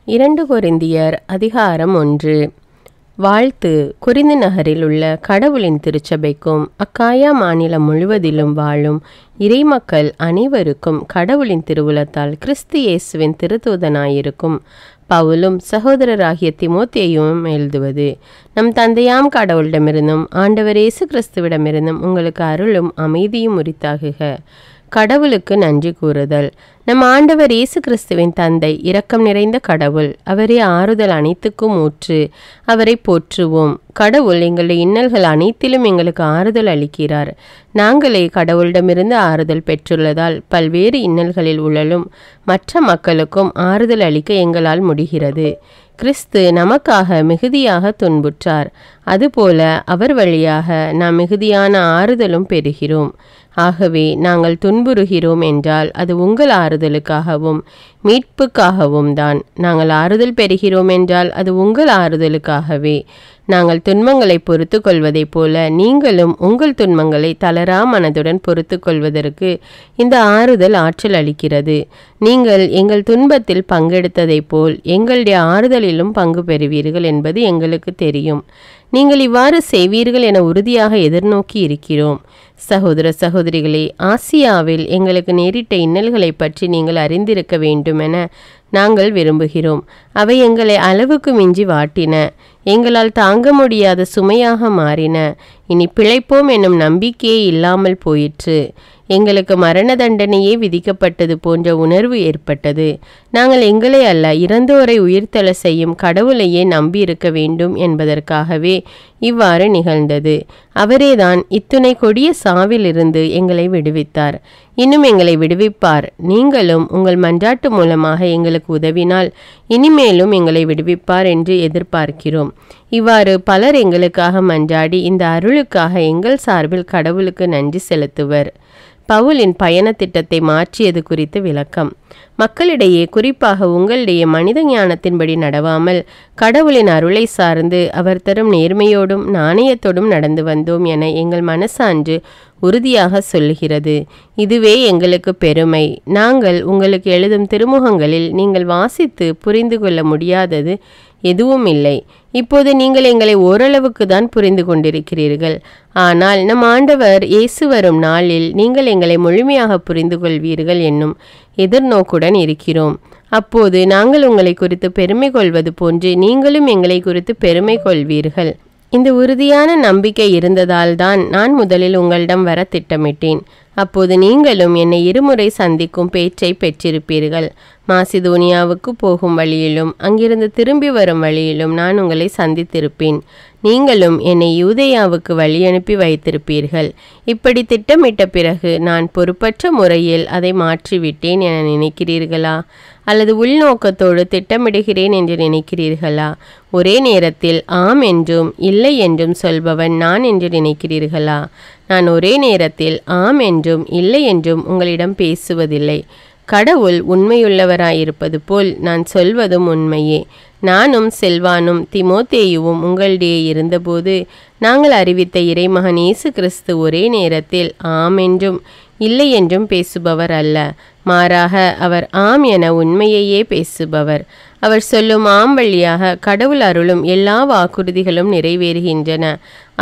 2 கொரிந்தியர் அதிகாரம் 1. வாழ்த்து கொரிந்து நகரில் உள்ள கடவுளின் திருச்சபைக்கும் அக்காயா மாநிலம் முழுவதிலும் வாழும் இறைமக்கள் அனைவருக்கும் கடவுளின் திருவுளத்தால் கிறிஸ்து இயேசுவின் திருத்தூதனாயிருக்கும் பவுலும் சகோதரராகிய தீமோத்தேயுவும் எழுதுவது. நம் தந்தையாம் கடவுளிடமிருந்தும் ஆண்டவர் இயேசு கிறிஸ்துவிடமிருந்தும் உங்களுக்கு அருளும் அமைதியும் உரித்தாகுக. கடவுளுக்கு நன்றி கூறுதல். நம் ஆண்டவர் இயேசு கிறிஸ்துவின் தந்தை இரக்கம் நிறைந்த கடவுள். அவரே ஆறுதல் அனைத்துக்கும் ஊற்று. அவரை போற்றுவோம். கடவுள் எங்களுடைய இன்னல்கள் அனைத்திலும் எங்களுக்கு ஆறுதல் அளிக்கிறார். நாங்களே கடவுளிடமிருந்து ஆறுதல் பெற்றுள்ளதால் பல்வேறு இன்னல்களில் உழலும் மற்ற மக்களுக்கும் ஆறுதல் அளிக்க எங்களால் முடிகிறது. கிறிஸ்து நமக்காக மிகுதியாக துன்புற்றார். அதுபோல அவர் வழியாக நாம் மிகுதியான ஆறுதலும் பெறுகிறோம். ஆகவே நாங்கள் துன்புறுகிறோம் என்றால் அது உங்கள் ஆறுதலுக்காகவும் மீட்புக்காகவும் தான். நாங்கள் ஆறுதல் பெறுகிறோம் என்றால் அது உங்கள் ஆறுதலுக்காகவே. நாங்கள் துன்பங்களை பொறுத்து கொள்வதைப் போல நீங்களும் உங்கள் துன்பங்களை தளரா மனதுடன் பொறுத்து கொள்வதற்கு இந்த ஆறுதல் ஆற்றல் அளிக்கிறது. நீங்கள் எங்கள் துன்பத்தில் பங்கெடுத்ததைப் போல் எங்களுடைய ஆறுதலிலும் பங்கு பெறுவீர்கள் என்பது எங்களுக்கு தெரியும். நீங்கள் இவ்வாறு செய்வீர்கள் என உறுதியாக எதிர்நோக்கி இருக்கிறோம். சகோதர சகோதரிகளே, ஆசியாவில் எங்களுக்கு நேரிட்ட இன்னல்களை பற்றி நீங்கள் அறிந்திருக்க வேண்டுமென நாங்கள் விரும்புகிறோம். அவை எங்களை அளவுக்கு மிஞ்சி வாட்டின, எங்களால் தாங்க முடியாத சுமையாக மாறின. இனி பிழைப்போம் என்னும் நம்பிக்கையே இல்லாமல் போயிற்று. எங்களுக்கு மரண தண்டனையே விதிக்கப்பட்டது போன்ற உணர்வு ஏற்பட்டது. நாங்கள் எங்களை அல்ல, இறந்தோரை உயிர்த்தெழ செய்யும் கடவுளையே நம்பி இருக்க வேண்டும் என்பதற்காகவே இவ்வாறு நிகழ்ந்தது. அவரேதான் இத்துணை கொடிய சாவிலிருந்து எங்களை விடுவித்தார். இன்னும் எங்களை விடுவிப்பார். நீங்களும் உங்கள் மன்றாட்டு மூலமாக எங்களுக்கு உதவினால் இனிமேலும் எங்களை விடுவிப்பார் என்று எதிர்பார்க்கிறோம். இவ்வாறு பலர் எங்களுக்காக மன்றாடி இந்த அருளுக்காக எங்கள் சார்பில் கடவுளுக்கு நன்றி செலுத்துவர். பவுலின் பயண திட்டத்தை மாற்றியது குறித்து விளக்கம். மக்களிடையே, குறிப்பாக உங்களிடையே மனித ஞானத்தின்படி நடவாமல் கடவுளின் அருளை சார்ந்து அவர் தரும் நேர்மையோடும் நாணயத்தோடும் நடந்து வந்தோம் என எங்கள் மனசான்று உறுதியாக சொல்லுகிறது. இதுவே எங்களுக்கு பெருமை. நாங்கள் உங்களுக்கு எழுதும் திருமுகங்களில் நீங்கள் வாசித்து புரிந்து கொள்ள முடியாதது எதுவும் இல்லை. இப்போது நீங்கள் எங்களை ஓரளவுக்கு தான் புரிந்து கொண்டிருக்கிறீர்கள். ஆனால் நம் ஆண்டவர் இயேசு வரும் நாளில் நீங்கள் எங்களை முழுமையாக புரிந்து கொள்வீர்கள் என்னும் எதிர்நோக்குடன் இருக்கிறோம். அப்போது நாங்கள் உங்களை குறித்து பெருமை கொள்வது போன்று நீங்களும் எங்களை குறித்து பெருமை கொள்வீர்கள். இந்த உறுதியான நம்பிக்கை இருந்ததால் தான் நான் முதலில் உங்களிடம் வர திட்டமிட்டேன். அப்போது நீங்களும் என்னை இருமுறை சந்திக்கும் பேச்சை பெற்றிருப்பீர்கள். மாசிதோனியாவுக்கு போகும் வழியிலும் அங்கிருந்து திரும்பி வரும் வழியிலும் நான் உங்களை சந்தித்திருப்பேன். நீங்களும் என்னை யூதேயாவுக்கு வழி அனுப்பி வைத்திருப்பீர்கள். இப்படி திட்டமிட்ட பிறகு நான் பொறுப்பற்ற முறையில் அதை மாற்றிவிட்டேன் என நினைக்கிறீர்களா? அல்லது உள்நோக்கத்தோடு திட்டமிடுகிறேன் என்று நினைக்கிறீர்களா? ஒரே நேரத்தில் ஆம் என்றும் இல்லை என்றும் சொல்பவன் நான் என்று நினைக்கிறீர்களா? நான் ஒரே நேரத்தில் ஆம் என்றும் இல்லை என்றும் உங்களிடம் பேசுவதில்லை. கடவுள் உண்மையுள்ளவராயிருப்பது போல் நான் சொல்வதும் உண்மையே. நானும் செல்வானும் தீமோத்தேயுவும் உங்களிடையே இருந்தபோது நாங்கள் அறிவித்த இறைமகன் இயேசு கிறிஸ்து ஒரே நேரத்தில் ஆம் என்றும் இல்லை என்றும் பேசுபவர் அல்ல. மாறாக அவர் ஆம் என உண்மையையே பேசுபவர். அவர் சொல்லும் ஆம் வழியாக கடவுள் அருளும் எல்லா வாக்குறுதிகளும் நிறைவேறுகின்றன.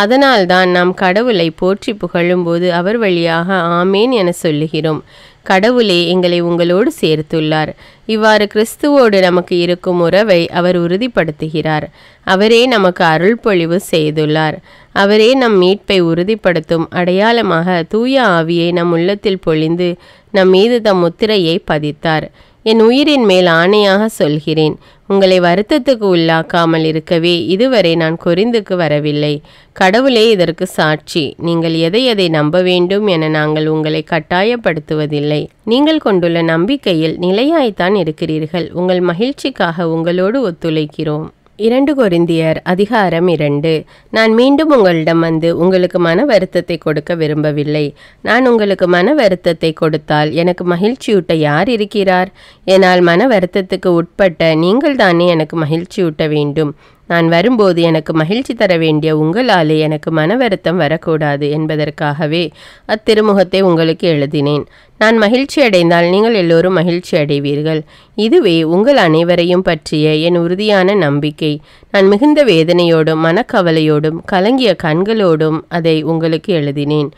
அதனால்தான் நாம் கடவுளை போற்றி புகழும்போது அவர் வழியாக ஆமேன் என சொல்லுகிறோம். கடவுளே எங்களை உங்களோடு சேர்த்துள்ளார். இவ்வாறு கிறிஸ்துவோடு நமக்கு இருக்கும் உறவை அவர் உறுதிப்படுத்துகிறார். அவரே நமக்கு அருள் பொழிவு செய்துள்ளார். அவரே நம் மீட்பை உறுதிப்படுத்தும் அடையாளமாக தூய ஆவியை நம் உள்ளத்தில் பொழிந்து நம் மீது தம் முத்திரையை பதித்தார். என் உயிரின் மேல் ஆணையாக சொல்கிறேன், உங்களை வருத்தத்துக்கு உள்ளாக்காமல் இருக்கவே இதுவரை நான் கொரிந்துக்கு வரவில்லை. கடவுளே இதற்கு சாட்சி. நீங்கள் எதை நம்ப வேண்டும் என நாங்கள் உங்களை கட்டாயப்படுத்துவதில்லை. நீங்கள் கொண்டுள்ள நம்பிக்கையில் நிலையாய்த்தான் இருக்கிறீர்கள். உங்கள் மகிழ்ச்சிக்காக உங்களோடு ஒத்துழைக்கிறோம். 2 கொரிந்தியர் அதிகாரம் 2. நான் மீண்டும் உங்களிடம் வந்து உங்களுக்கு மன வருத்தத்தை கொடுக்க விரும்பவில்லை. நான் உங்களுக்கு மன வருத்தத்தை கொடுத்தால் எனக்கு மகிழ்ச்சியூட்ட யார் இருக்கிறார்? என்னால் மன வருத்தத்துக்கு உட்பட்ட நீங்கள் தானே எனக்கு மகிழ்ச்சியூட்ட வேண்டும். நான் வரும்போது எனக்கு மகிழ்ச்சி தர வேண்டிய உங்களாலே எனக்கு மன வருத்தம் வரக்கூடாது என்பதற்காகவே அத்திருமுகத்தை உங்களுக்கு எழுதினேன். நான் மகிழ்ச்சி அடைந்தால் நீங்கள் எல்லோரும் மகிழ்ச்சி அடைவீர்கள். இதுவே உங்கள் அனைவரையும் பற்றிய என் உறுதியான நம்பிக்கை. நான் மிகுந்த வேதனையோடும் மனக்கவலையோடும் கலங்கிய கண்களோடும் அதை உங்களுக்கு எழுதினேன்.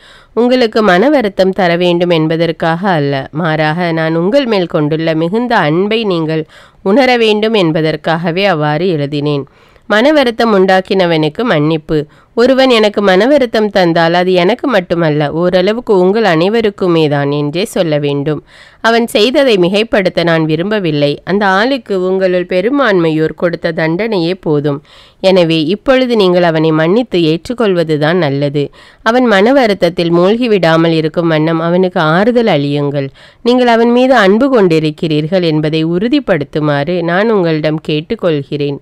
உங்களுக்கு மன வருத்தம் தர வேண்டும் என்பதற்காக அல்ல, மாறாக நான் உங்கள் மேல் கொண்டுள்ள மிகுந்த அன்பை நீங்கள் உணர வேண்டும் என்பதற்காகவே அவ்வாறு எழுதினேன். மன வருத்தம் உண்டாக்கினவனுக்கு மன்னிப்பு. ஒருவன் எனக்கு மன வருத்தம் தந்தால் அது எனக்கு மட்டுமல்ல, ஓரளவுக்கு உங்கள் அனைவருக்குமே தான் என்றே சொல்ல வேண்டும். அவன் செய்ததை மிகைப்படுத்த நான் விரும்பவில்லை. அந்த ஆளுக்கு உங்களுள் பெரும்பான்மையோர் கொடுத்த தண்டனையே போதும். எனவே இப்பொழுது நீங்கள் அவனை மன்னித்து ஏற்றுக்கொள்வதுதான் நல்லது. அவன் மன வருத்தத்தில் மூழ்கிவிடாமல் இருக்கும் வண்ணம் அவனுக்கு ஆறுதல் அளியுங்கள். நீங்கள் அவன் மீது அன்பு கொண்டிருக்கிறீர்கள் என்பதை உறுதிப்படுத்துமாறு நான் உங்களிடம் கேட்டுக்கொள்கிறேன்.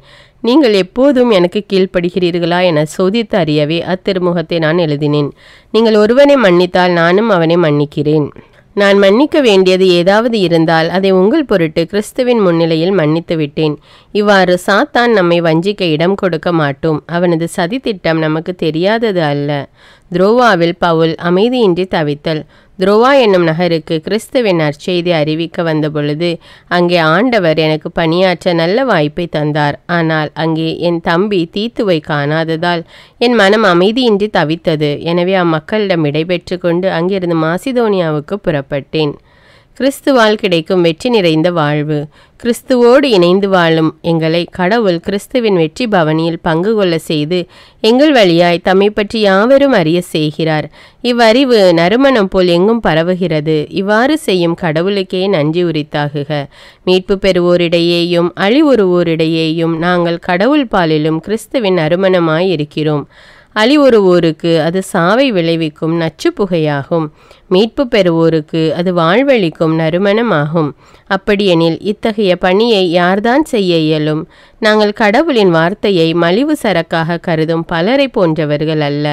நீங்கள் எப்போதும் எனக்கு கீழ்ப்படுகிறீர்களா என சோதித்து அறியவே அத்திருமுகத்தை நான் எழுதினேன். நீங்கள் ஒருவனை மன்னித்தால் நானும் அவனை மன்னிக்கிறேன். நான் மன்னிக்க வேண்டியது ஏதாவது இருந்தால் அதை உங்கள் பொருட்டு கிறிஸ்துவின் முன்னிலையில் மன்னித்து விட்டேன். இவ்வாறு சாத்தான் நம்மை வஞ்சிக்க இடம் கொடுக்க மாட்டோம். அவனது சதி திட்டம் நமக்கு தெரியாதது அல்ல. துரோவாவில் பவுல் அமைதியின்றி தவித்தல். துரோவா என்னும் நகருக்கு கிறிஸ்துவின் நற்செய்தி அறிவிக்க வந்த பொழுது அங்கே ஆண்டவர் எனக்கு பணியாற்ற நல்ல வாய்ப்பை தந்தார். ஆனால் அங்கே என் தம்பி தீத்துவை காணாததால் என் மனம் அமைதியின்றி தவித்தது. எனவே அம்மக்களிடம் விடைபெற்று கொண்டு அங்கிருந்து மாசிதோனியாவுக்கு புறப்பட்டேன். கிறிஸ்துவால் கிடைக்கும் வெற்றி நிறைந்த வாழ்வு. கிறிஸ்துவோடு இணைந்து வாழும் எங்களை கடவுள் கிறிஸ்துவின் வெற்றி பவனியில் பங்கு கொள்ள செய்து எங்கள் வழியாய் தம்மை பற்றி யாவரும் அறிய செய்கிறார். இவ்வறிவு நறுமணம் போல் எங்கும் பரவுகிறது. இவ்வாறு செய்யும் கடவுளுக்கே நன்றி உரித்தாகுக. மீட்பு பெறுவோரிடையேயும் அழிவுறுவோரிடையேயும் நாங்கள் கடவுள் பாலிலும் கிறிஸ்துவின் நறுமணமாய் இருக்கிறோம். அழிவுறுவோருக்கு அது சாவை விளைவிக்கும் நச்சு புகையாகும். மீட்பு பெறுவோருக்கு அது வாழ்வளிக்கும் நறுமணமாகும். அப்படியெனில் இத்தகைய பணியை யார்தான் செய்ய இயலும்? நாங்கள் கடவுளின் வார்த்தையை மலிவு சரக்காக கருதும் பலரை போன்றவர்கள் அல்ல.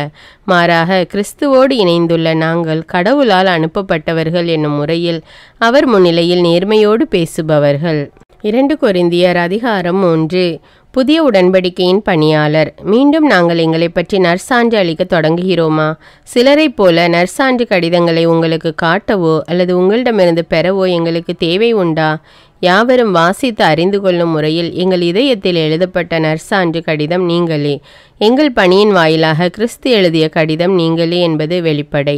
மாறாக கிறிஸ்துவோடு இணைந்துள்ள நாங்கள் கடவுளால் அனுப்பப்பட்டவர்கள் என்னும் முறையில் அவர் முன்னிலையில் நேர்மையோடு பேசுபவர்கள். 2 கொரிந்தியர் அதிகாரம் 3. புதிய உடன்படிக்கையின் பணியாளர். மீண்டும் நாங்கள் எங்களை பற்றி நற்சான்று அளிக்க தொடங்குகிறோமா? சிலரைப் போல நற்சான்று கடிதங்களை உங்களுக்கு காட்டவோ அல்லது உங்களிடமிருந்து பெறவோ எங்களுக்கு தேவை உண்டா? யாவரும் வாசித்து அறிந்து கொள்ளும் முறையில் எங்கள் இதயத்தில் எழுதப்பட்ட நற்சான்று கடிதம் நீங்களே. எங்கள் பணியின் வாயிலாக கிறிஸ்து எழுதிய கடிதம் நீங்களே என்பது வெளிப்படை.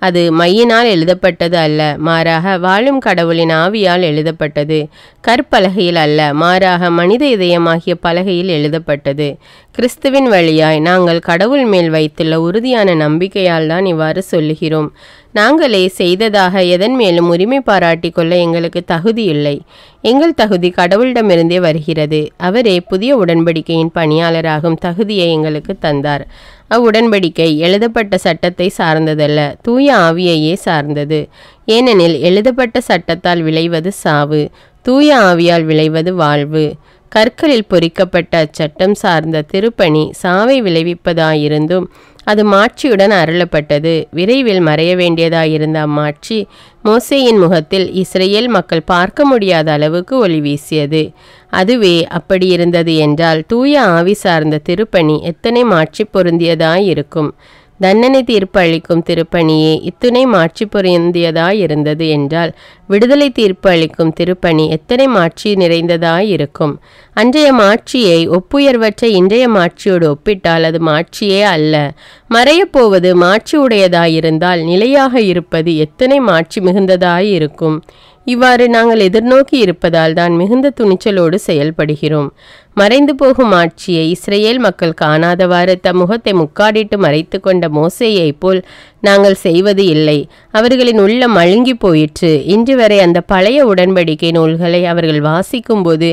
அது மையினால் எழுதப்பட்டது அல்ல, மாறாக வாழும் கடவுளின் ஆவியால் எழுதப்பட்டது. கற்பலகையில் அல்ல, மாறாக மனித இதயமாகிய பலகையில் எழுதப்பட்டது. கிறிஸ்துவின் வழியாய் நாங்கள் கடவுள் மேல் வைத்துள்ள உறுதியான நம்பிக்கையால் தான் இவ்வாறு சொல்லுகிறோம். நாங்களே செய்ததாக எதன் மேலும் உரிமை பாராட்டி கொள்ள எங்களுக்கு தகுதி இல்லை. எங்கள் தகுதி கடவுளிடமிருந்தே வருகிறது. அவரே புதிய உடன்படிக்கையின் பணியாளராகும் தகுதியை எங்களுக்கு தந்தார். அவ்வுடன்படிக்கை எழுதப்பட்ட சட்டத்தை சார்ந்ததல்ல, தூய ஆவியையே சார்ந்தது. ஏனெனில் எழுதப்பட்ட சட்டத்தால் விளைவது சாவு, தூய ஆவியால் விளைவது வாழ்வு. கற்களில் பொறிக்கப்பட்ட அச்சட்டம் சார்ந்த திருப்பணி சாவை விளைவிப்பதாயிருந்தும் அது மாட்சியுடன் அருளப்பட்டது. விரைவில் மறைய வேண்டியதாயிருந்த அம்மாட்சி மோசேயின் முகத்தில் இஸ்ரேல் மக்கள் பார்க்க முடியாத அளவுக்கு ஒளி வீசியது. அதுவே அப்படியிருந்தது என்றால் தூய ஆவி சார்ந்த திருப்பணி எத்தனை மாட்சி பொருந்தியதாயிருக்கும். தண்டனை தீர்ப்பு அளிக்கும் திருப்பணியே இத்துணை மாட்சி பொருந்தியதாயிருந்தது என்றால் விடுதலை தீர்ப்பு அளிக்கும் திருப்பணி எத்தனை மாட்சி நிறைந்ததாயிருக்கும். அன்றைய மாட்சியை ஒப்புயர்வற்ற இன்றைய மாட்சியோடு ஒப்பிட்டால் அது மாட்சியே அல்ல. மறையப்போவது மாட்சி உடையதாயிருந்தால் நிலையாக இருப்பது எத்தனை மாட்சி மிகுந்ததாயிருக்கும். இவ்வாறு நாங்கள் எதிர்நோக்கி இருப்பதால் தான் மிகுந்த துணிச்சலோடு செயல்படுகிறோம். மறைந்து போகும் ஆட்சியை இஸ்ரேல் மக்கள் காணாதவாறு தம் முகத்தை முக்காடிட்டு மறைத்து கொண்ட மோசேயை போல் நாங்கள் செய்வது இல்லை. அவர்களின் உள்ளம் மழுங்கி போயிற்று. இன்று வரை அந்த பழைய உடன்படிக்கை நூல்களை அவர்கள் வாசிக்கும் போது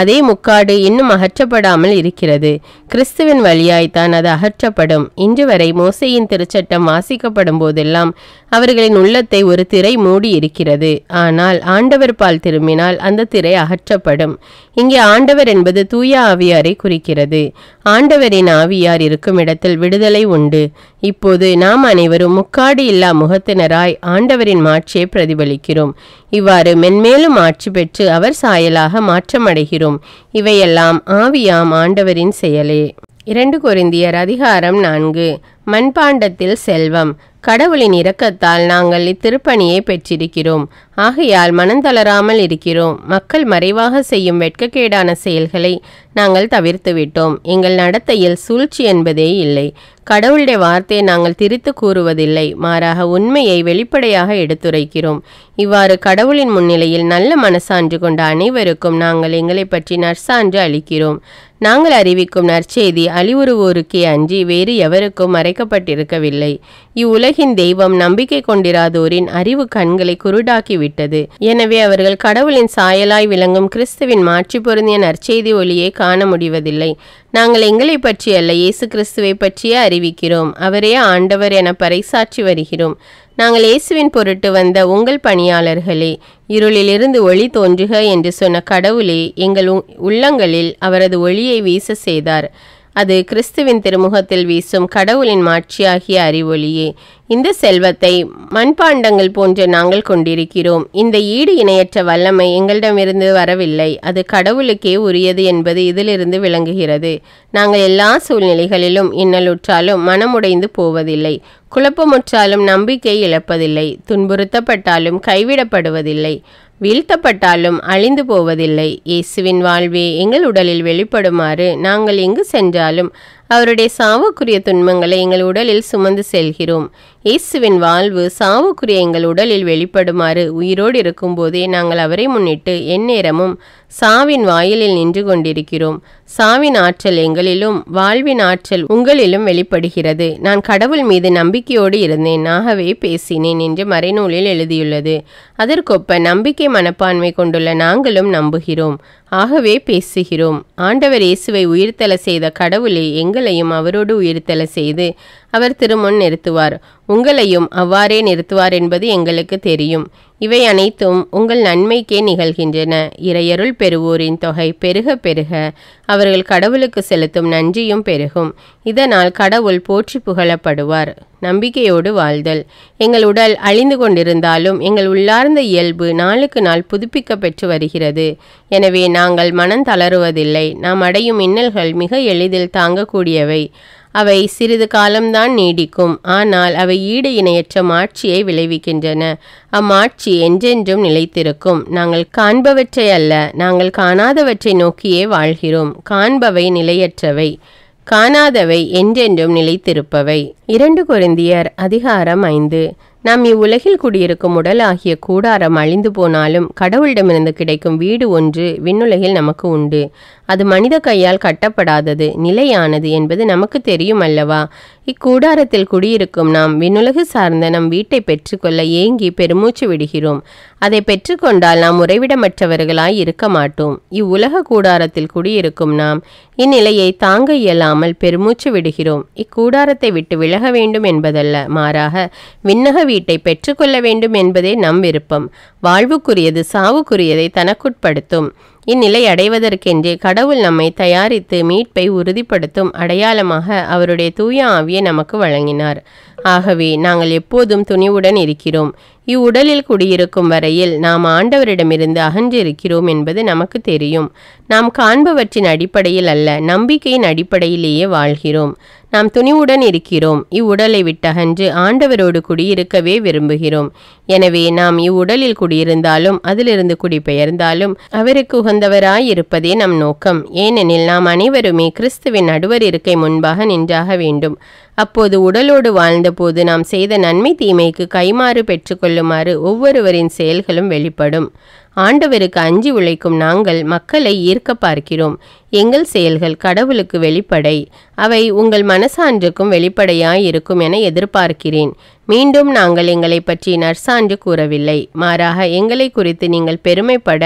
அதே முக்காடு இன்னும் அகற்றப்படாமல் இருக்கிறது. கிறிஸ்துவின் வழியாய்த்தான் அது அகற்றப்படும். இன்று வரை மோசேயின் திருச்சட்டம் வாசிக்கப்படும் போதெல்லாம் அவர்களின் உள்ளத்தை ஒரு திரை மூடி இருக்கிறது. ஆனால் ஆண்டவர் பால் திரும்பினால் அந்த திரை அகற்றப்படும். இங்கே ஆண்டவர் என்பது தூய ஆவியாரை குறிக்கிறது. ஆண்டவரின் ஆவியார் இருக்கும் இடத்தில் விடுதலை உண்டு. இப்போது நாம் அனைவரும் முக்காடு இல்லா முகத்தினராய் ஆண்டவரின் மாட்சியை பிரதிபலிக்கிறோம். இவ்வாறு மென்மேலும் ஆட்சி பெற்று அவர் சாயலாக மாற்றமடைகிறோம். இவையெல்லாம் ஆவியாம் ஆண்டவரின் செயலே. 2 கொரிந்தியர் அதிகாரம் 4. மண்பாண்டத்தில் செல்வம். கடவுளின் இரக்கத்தால் நாங்கள் இத்திருப்பணியை பெற்றிருக்கிறோம். ஆகையால் மனந்தளராமல் இருக்கிறோம். மக்கள் மறைவாக செய்யும் வெட்கக்கேடான செயல்களை நாங்கள் தவிர்த்துவிட்டோம். எங்கள் நடத்தையில் சூழ்ச்சி என்பதே இல்லை. கடவுளுடைய வார்த்தையை நாங்கள் திரித்து கூறுவதில்லை, மாறாக உண்மையை வெளிப்படையாக எடுத்துரைக்கிறோம். இவ்வாறு கடவுளின் முன்னிலையில் நல்ல மனசான்று கொண்ட அனைவருக்கும் நாங்கள் எங்களை பற்றி நற்சான்று அளிக்கிறோம். நாங்கள் அறிவிக்கும் நற்செய்தி அழிவுறுவோருக்கே அன்றி வேறு எவருக்கும் மறைக்கப்பட்டிருக்கவில்லை. இவ்வுலகின் தெய்வம் நம்பிக்கை கொண்டிராதோரின் அறிவு கண்களை குருடாக்கிவிட்டது. எனவே அவர்கள் கடவுளின் சாயலாய் விளங்கும் கிறிஸ்துவின் மாட்சி பொருந்திய நற்செய்தி ஒளியை காண முடிவதில்லை. நாங்கள் எங்களை பற்றி அல்ல, இயேசு கிறிஸ்துவை பற்றியே அறிவிக்கிறோம். அவரே ஆண்டவர் என பறைசாற்றி வருகிறோம். நாங்கள் இயேசுவின் பொருட்டு வந்த உங்கள் பணியாளர்களே, இருளிலிருந்து ஒளி தோன்றுக என்று சொன்ன கடவுளே எங்கள் உள்ளங்களில் அவரது ஒளியை வீச செய்தார். அது கிறிஸ்துவின் திருமுகத்தில் வீசும் கடவுளின் மாட்சியாகிய அறிவொளியே. இந்த செல்வத்தை மண்பாண்டங்கள் போன்ற நாங்கள் கொண்டிருக்கிறோம். இந்த ஈடு இணையற்ற வல்லமை எங்களிடமிருந்து வரவில்லை, அது கடவுளுக்கே உரியது என்பது இதிலிருந்து விளங்குகிறது. நாங்கள் எல்லா சூழ்நிலைகளிலும் இன்னலுற்றாலும் மனமுடைந்து போவதில்லை, குழப்பமுற்றாலும் நம்பிக்கை இழப்பதில்லை, துன்புறுத்தப்பட்டாலும் கைவிடப்படுவதில்லை, வீழ்த்தப்பட்டாலும் அழிந்து போவதில்லை. இயேசுவின் வாழ்வே எங்கள் உடலில் வெளிப்படுமாறு நாங்கள் எங்கு சென்றாலும் அவருடைய சாவுக்குரிய துன்பங்களை எங்கள் உடலில் சுமந்து செல்கிறோம். இயேசுவின் வாழ்வு சாவுக்குரிய எங்கள் உடலில் வெளிப்படுமாறு உயிரோடு இருக்கும்போதே நாங்கள் அவரை முன்னிட்டு எந்நேரமும் சாவின் வாயிலில் நின்று கொண்டிருக்கிறோம். சாவின் ஆற்றல் எங்களிலும் வாழ்வின் ஆற்றல் உங்களிலும் வெளிப்படுகிறது. நான் கடவுள் மீது நம்பிக்கையோடு இருந்தேன், ஆகவே பேசினேன் என்று மறைநூலில் எழுதியுள்ளது. அதற்கொப்ப நம்பிக்கை மனப்பான்மை கொண்டுள்ள நாங்களும் நம்புகிறோம், ஆகவே பேசுகிறோம். ஆண்டவர் இயேசுவை உயிர்த்தெழ செய்த கடவுளே எங்களையும் அவரோடு உயிர்த்தெழ செய்து அவர் திருமுன் நிறுத்துவார். உங்களையும் அவ்வாறே நிறுத்துவார் என்பது எங்களுக்கு தெரியும். இவை அனைத்தும் உங்கள் நன்மைக்கே நிகழ்கின்றன. இறையருள் பெறுவோரின் தொகை பெருக பெருக அவர்கள் கடவுளுக்கு செலுத்தும் நன்றியும் பெருகும். இதனால் கடவுள் போற்றி புகழப்படுவார். நம்பிக்கையோடு வாழ்தல். எங்கள் உடல் அழிந்து கொண்டிருந்தாலும் எங்கள் உள்ளார்ந்த இயல்பு நாளுக்கு நாள் புதுப்பிக்க பெற்று வருகிறது. எனவே நாங்கள் மனம் தளருவதில்லை. நாம் அடையும் இன்னல்கள் மிக எளிதில் தாங்கக்கூடியவை. அவை சிறிது காலம்தான் நீடிக்கும், ஆனால் அவை ஈடு இணையற்ற மாட்சியை விளைவிக்கின்றன. அம்மாட்சி என்றென்றும் நிலைத்திருக்கும். நாங்கள் காண்பவற்றை அல்ல, நாங்கள் காணாதவற்றை நோக்கியே வாழ்கிறோம். காண்பவை நிலையற்றவை, காணாதவை என்றென்றும் நிலைத்திருப்பவை. 2 கொரிந்தியர் அதிகாரம் 5. நாம் இவ்வுலகில் குடியிருக்கும் உடலாகிய கூடாரம் அழிந்து போனாலும் கடவுளிடமிருந்து கிடைக்கும் வீடு ஒன்று விண்ணுலகில் நமக்கு உண்டு. அது மனித கையால் கட்டப்படாதது, நிலையானது என்பது நமக்கு தெரியும் அல்லவா? இக்கூடாரத்தில் குடியிருக்கும் நாம் விண்ணுலகு சார்ந்த நம் வீட்டை பெற்றுக்கொள்ள ஏங்கி பெருமூச்சு விடுகிறோம். அதை பெற்றுக்கொண்டால் நாம் உறைவிடமற்றவர்களாய் இருக்க மாட்டோம். இவ்வுலக கூடாரத்தில் குடியிருக்கும் நாம் இந்நிலையை தாங்க இயலாமல் பெருமூச்சு விடுகிறோம். இக்கூடாரத்தை விட்டு விலக வேண்டும் என்பதல்ல, மாறாக விண்ணக வீட்டை பெற்றுக்கொள்ள வேண்டும் என்பதே நம் விருப்பம். வாழ்வுக்குரியது சாவுக்குரியதை தனக்குட்படுத்தும். இந்நிலை அடைவதற்கென்றே கடவுள் நம்மை தயாரித்து மீட்பை உறுதிப்படுத்தும் அடையாளமாக அவருடைய தூய ஆவியை நமக்கு வழங்கினார். ஆகவே நாங்கள் எப்போதும் துணிவுடன் இருக்கிறோம். இவ்வுடலில் குடியிருக்கும் வரையில் நாம் ஆண்டவரிடமிருந்து அகன்றிருக்கிறோம் என்பது நமக்கு தெரியும். நாம் காண்பவற்றின் அடிப்படையில் அல்ல, நம்பிக்கையின் அடிப்படையிலேயே வாழ்கிறோம். நாம் துணிவுடன் இருக்கிறோம். இவ்வுடலை விட்டகன்று ஆண்டவரோடு குடியிருக்கவே விரும்புகிறோம். எனவே நாம் இவ்வுடலில் குடியிருந்தாலும் அதிலிருந்து குடிபெயர்ந்தாலும் அவருக்கு உகந்தவராய் இருப்பதே நம் நோக்கம். ஏனெனில் நாம் அனைவருமே கிறிஸ்துவின் நடுவர் இருக்கை முன்பாக நின்றாக வேண்டும். அப்போது உடலோடு வாழ்ந்தபோது நாம் செய்த நன்மை தீமைக்கு கைமாறு பெற்றுக்கொள்ளுமாறு ஒவ்வொருவரின் செயல்களும் வெளிப்படும். ஆண்டவருக்கு அஞ்சி உழைக்கும் நாங்கள் மக்களை ஈர்க்க பார்க்கிறோம். எங்கள் செயல்கள் கடவுளுக்கு வெளிப்படை, அவை உங்கள் மனசான்றுக்கும் வெளிப்படையாய் இருக்கும் என எதிர்பார்க்கிறேன். மீண்டும் நாங்கள் எங்களை பற்றி நற்சான்று கூறவில்லை, மாறாக எங்களை குறித்து நீங்கள் பெருமைப்பட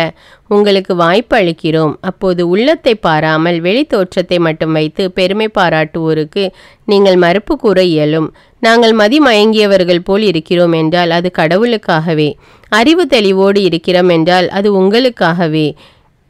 உங்களுக்கு வாய்ப்பு அளிக்கிறோம். அப்போது உள்ளத்தை பாராமல் வெளி தோற்றத்தை மட்டும் வைத்து பெருமை பாராட்டுவோருக்கு நீங்கள் மறுப்பு கூற இயலும். நாங்கள் மதிமயங்கியவர்கள் போல் இருக்கிறோம் என்றால் அது கடவுளுக்காகவே. அறிவு தெளிவோடு இருக்கிறோம் என்றால் அது உங்களுக்காகவே.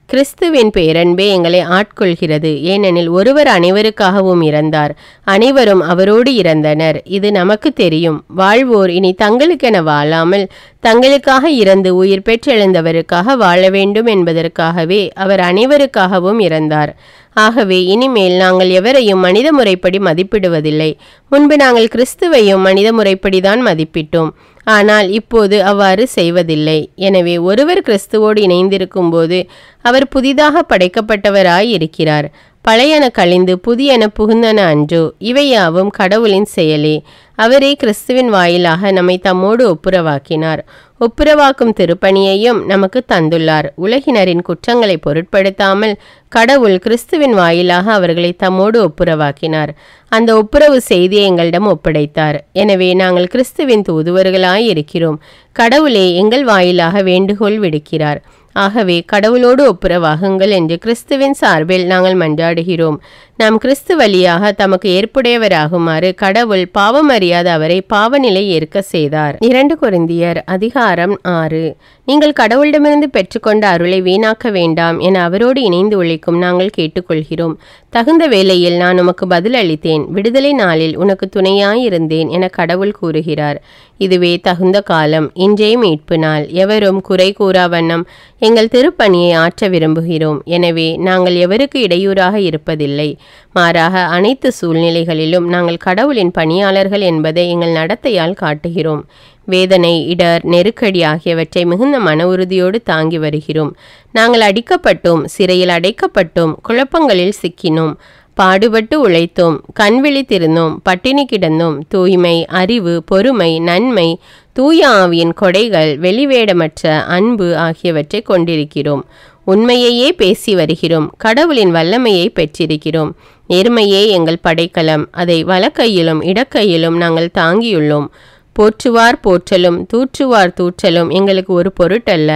கிறிஸ்துவின் பேரன்பே எங்களை ஆட்கொள்கிறது. ஏனெனில் ஒருவர் அனைவருக்காகவும் இறந்தார், அனைவரும் அவரோடு இறந்தனர். இது நமக்கு தெரியும். வாழ்வோர் இனி தங்களுக்கென வாழாமல் தங்களுக்காக இறந்து உயிர் பெற்றெழுந்தவருக்காக வாழ வேண்டும் என்பதற்காகவே அவர் அனைவருக்காகவும் இறந்தார். ஆகவே இனிமேல் நாங்கள் எவரையும் மனித முறைப்படி மதிப்பிடுவதில்லை. முன்பு நாங்கள் கிறிஸ்துவையும் மனித முறைப்படிதான் மதிப்பிட்டோம். ஆனால் இப்போது அவ்வாறு செய்வதில்லை. எனவே ஒருவர் கிறிஸ்துவோடு இணைந்திருக்கும் போது அவர் புதிதாக படைக்கப்பட்டவராய் இருக்கிறார். பழையன கழிந்து புதியன புகுந்தன அன்றோ? இவையாவும் கடவுளின் செயலே. அவரே கிறிஸ்துவின் வாயிலாக நம்மை தம்மோடு ஒப்புரவாக்கினார். ஒப்புரவாக்கும் திருப்பணியையும் நமக்கு தந்துள்ளார். உலகினரின் குற்றங்களை பொருட்படுத்தாமல் கடவுள் கிறிஸ்துவின் வாயிலாக அவர்களை தம்மோடு ஒப்புரவாக்கினார். அந்த ஒப்புரவு செய்தியை எங்களிடம் ஒப்படைத்தார். எனவே நாங்கள் கிறிஸ்துவின் தூதுவர்களாய் இருக்கிறோம். கடவுளே எங்கள் வாயிலாக வேண்டுகோள் விடுக்கிறார். ஆகவே கடவுளோடு ஒப்புரவாகுங்கள் என்று கிறிஸ்துவின் சார்பில் நாங்கள் மன்றாடுகிறோம். நாம் கிறிஸ்து வழியாக தமக்கு ஏற்புடையவராகுமாறு கடவுள் பாவமறியாத அவரை பாவநிலை ஏற்க செய்தார். 2 கொரிந்தியர் அதிகாரம் 6. நீங்கள் கடவுளிடமிருந்து பெற்றுக்கொண்ட அருளை வீணாக்க வேண்டாம் என அவரோடு இணைந்து உழைக்கும் நாங்கள் கேட்டுக்கொள்கிறோம். தகுந்த வேளையில் நான் உமக்கு பதில் அளித்தேன், விடுதலை நாளில் உனக்கு துணையாயிருந்தேன் என கடவுள் கூறுகிறார். இதுவே தகுந்த காலம், இன்றைய மீட்பு நாள். எவரும் குறை கூறா வண்ணம் எங்கள் திருப்பணியை ஆற்ற விரும்புகிறோம். எனவே நாங்கள் எவருக்கு இடையூறாக இருப்பதில்லை. மாறாக அனைத்து சூழ்நிலைகளிலும் நாங்கள் கடவுளின் பணியாளர்கள் என்பதை எங்கள் நடத்தையால் காட்டுகிறோம். வேதனை, இடர், நெருக்கடி ஆகியவற்றை மிகுந்த மன உறுதியோடு தாங்கி வருகிறோம். நாங்கள் அடிக்கப்பட்டோம், சிறையில் அடைக்கப்பட்டோம், குழப்பங்களில் சிக்கினோம், பாடுபட்டு உழைத்தோம், கண் விழித்திருந்தோம், பட்டினி கிடந்தோம். தூய்மை, அறிவு, பொறுமை, நன்மை, தூய ஆவியின் கொடைகள், வெளிவேடமற்ற அன்பு ஆகியவற்றை கொண்டிருக்கிறோம். உண்மையையே பேசி வருகிறோம். கடவுளின் வல்லமையை பெற்றிருக்கிறோம். நேர்மையே எங்கள் படைக்கலம். அதை வலக்கையிலும் இடக்கையிலும் நாங்கள் தாங்கியுள்ளோம். போற்றுவார் போற்றலும் தூற்றுவார் தூற்றலும் எங்களுக்கு ஒரு பொருட்டல்ல.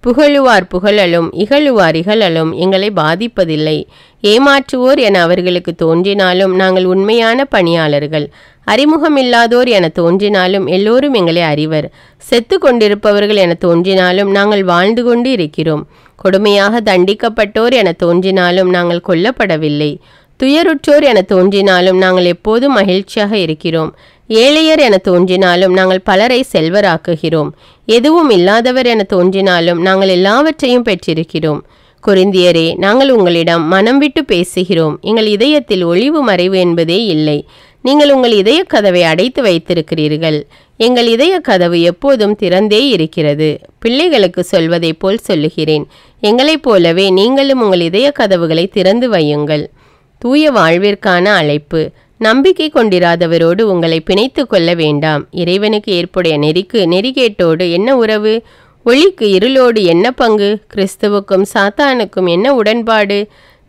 புகழுவார் புகழலும் இகழுவார் இகழலும் எங்களை பாதிப்பதில்லை. ஏமாற்றுவோர் என அவர்களுக்கு தோன்றினாலும் நாங்கள் உண்மையான பணியாளர்கள். அறிமுகமில்லாதோர் என தோன்றினாலும் எல்லோரும் எங்களை அறிவர். செத்து கொண்டிருப்பவர்கள் என தோன்றினாலும் நாங்கள் வாழ்ந்து கொண்டு இருக்கிறோம். கொடுமையாக தண்டிக்கப்பட்டோர் என தோன்றினாலும் நாங்கள் கொல்லப்படவில்லை. துயருற்றோர் என தோன்றினாலும் நாங்கள் எப்போதும் மகிழ்ச்சியாக இருக்கிறோம். ஏழையர் என தோன்றினாலும் நாங்கள் பலரை செல்வராக்குகிறோம். எதுவும் இல்லாதவர் என தோன்றினாலும் நாங்கள் எல்லாவற்றையும் பெற்றிருக்கிறோம். கொரிந்தியரே, நாங்கள் உங்களிடம் மனம் விட்டு பேசுகிறோம். எங்கள் இதயத்தில் ஒளிவு மறைவு என்பதே இல்லை. நீங்கள் உங்கள் இதய கதவை அடைத்து வைத்திருக்கிறீர்கள். எங்கள் இதய கதவு எப்போதும் திறந்தே இருக்கிறது. பிள்ளைகளுக்கு சொல்வதை போல் சொல்லுகிறேன். எங்களைப் போலவே நீங்களும் உங்கள் இதய கதவுகளை திறந்து வையுங்கள். தூய வாழ்விற்கான அழைப்பு. நம்பிக்கை கொண்டிராதவரோடு உங்களை பிணைத்து கொள்ள வேண்டாம். இறைவனுக்கு ஏற்புடைய நெறிக்கு நெறிகேட்டோடு என்ன உறவு? ஒளிக்கு இருளோடு என்ன பங்கு? கிறிஸ்துவுக்கும் சாத்தானுக்கும் என்ன உடன்பாடு?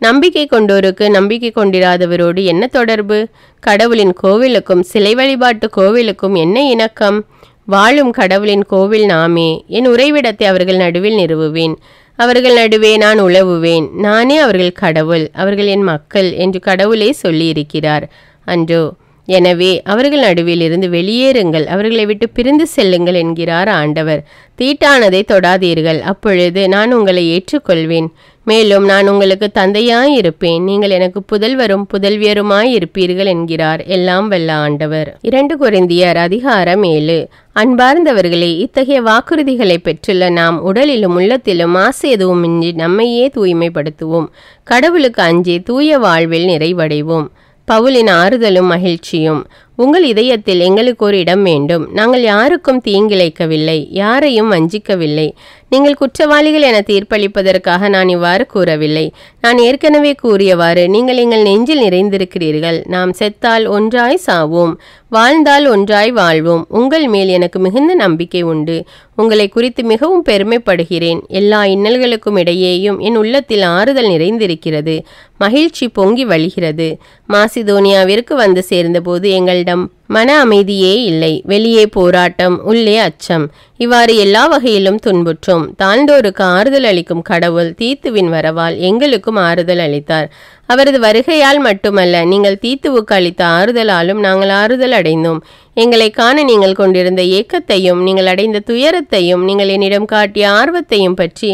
நம்பிக்கை கொண்டோருக்கு நம்பிக்கை கொண்டிராதவரோடு என்ன தொடர்பு? கடவுளின் கோவிலுக்கும் சிலை வழிபாட்டு கோவிலுக்கும் என்ன இணக்கம்? வாழும் கடவுளின் கோவில் நாமே. என் உறைவிடத்தை அவர்கள் நடுவில் நிறுவுவேன். அவர்கள் நடுவே நான் உலவுவேன். நானே அவர்கள் கடவுள், அவர்கள் என் மக்கள் என்று கடவுளே சொல்லியிருக்கிறார் அன்றோ? எனவே அவர்கள் நடுவில் இருந்து வெளியேறுங்கள், அவர்களை விட்டு பிரிந்து செல்லுங்கள் என்கிறார் ஆண்டவர். தீட்டானதை தொடாதீர்கள், அப்பொழுது நான் உங்களை ஏற்றுக்கொள்வேன். மேலும் நான் உங்களுக்கு தந்தையாயிருப்பேன், நீங்கள் எனக்கு புதல்வரும் புதல்வியருமாயிருப்பீர்கள் என்கிறார் எல்லாம் வல்ல ஆண்டவர். 2 கொரிந்தியர் அதிகாரம் 7. அன்பார்ந்தவர்களே, இத்தகைய வாக்குறுதிகளை பெற்றுள்ள நாம் உடலிலும் உள்ளத்திலும் ஆசை எதுவுமின்றி நம்மையே தூய்மைப்படுத்துவோம். கடவுளுக்கு அஞ்சி தூய வாழ்வில் நிறைவடைவோம். பவுலின் ஆறுதலும் மகிழ்ச்சியும். உங்கள் இதயத்தில் எங்களுக்கு ஒரு இடம் வேண்டும். நாங்கள் யாருக்கும் தீங்கிழைக்கவில்லை, யாரையும் வஞ்சிக்கவில்லை. நீங்கள் குற்றவாளிகள் என தீர்ப்பளிப்பதற்காக நான் இவ்வாறு கூறவில்லை. நான் ஏற்கனவே கூறியவாறு நீங்கள் எங்கள் நெஞ்சில் நிறைந்திருக்கிறீர்கள். நாம் செத்தால் ஒன்றாய் சாவோம், வாழ்ந்தால் ஒன்றாய் வாழ்வோம். உங்கள் மேல் எனக்கு மிகுந்த நம்பிக்கை உண்டு. உங்களை குறித்து மிகவும் பெருமைப்படுகிறேன். எல்லா இன்னல்களுக்கும் இடையேயும் என் உள்ளத்தில் ஆறுதல் நிறைந்திருக்கிறது, மகிழ்ச்சி பொங்கி வழிகிறது. மாசிதோனியாவிற்கு வந்து சேர்ந்தபோது எங்களிடம் மன அமைதியே இல்லை. வெளியே போராட்டம், உள்ளே அச்சம். இவ்வாறு எல்லா வகையிலும் துன்புற்றோம். தாழ்ந்தோருக்கு ஆறுதல் அளிக்கும் கடவுள் தீத்துவின் வரவால் எங்களுக்கும் ஆறுதல் அளித்தார். அவரது வருகையால் மட்டுமல்ல, நீங்கள் தீத்துவுக்கு அளித்த ஆறுதலாலும் நாங்கள் ஆறுதல் அடைந்தோம். எங்களை காண நீங்கள் கொண்டிருந்த ஏக்கத்தையும் நீங்கள் அடைந்த துயரத்தையும் நீங்கள் என்னிடம் காட்டிய ஆர்வத்தையும் பற்றி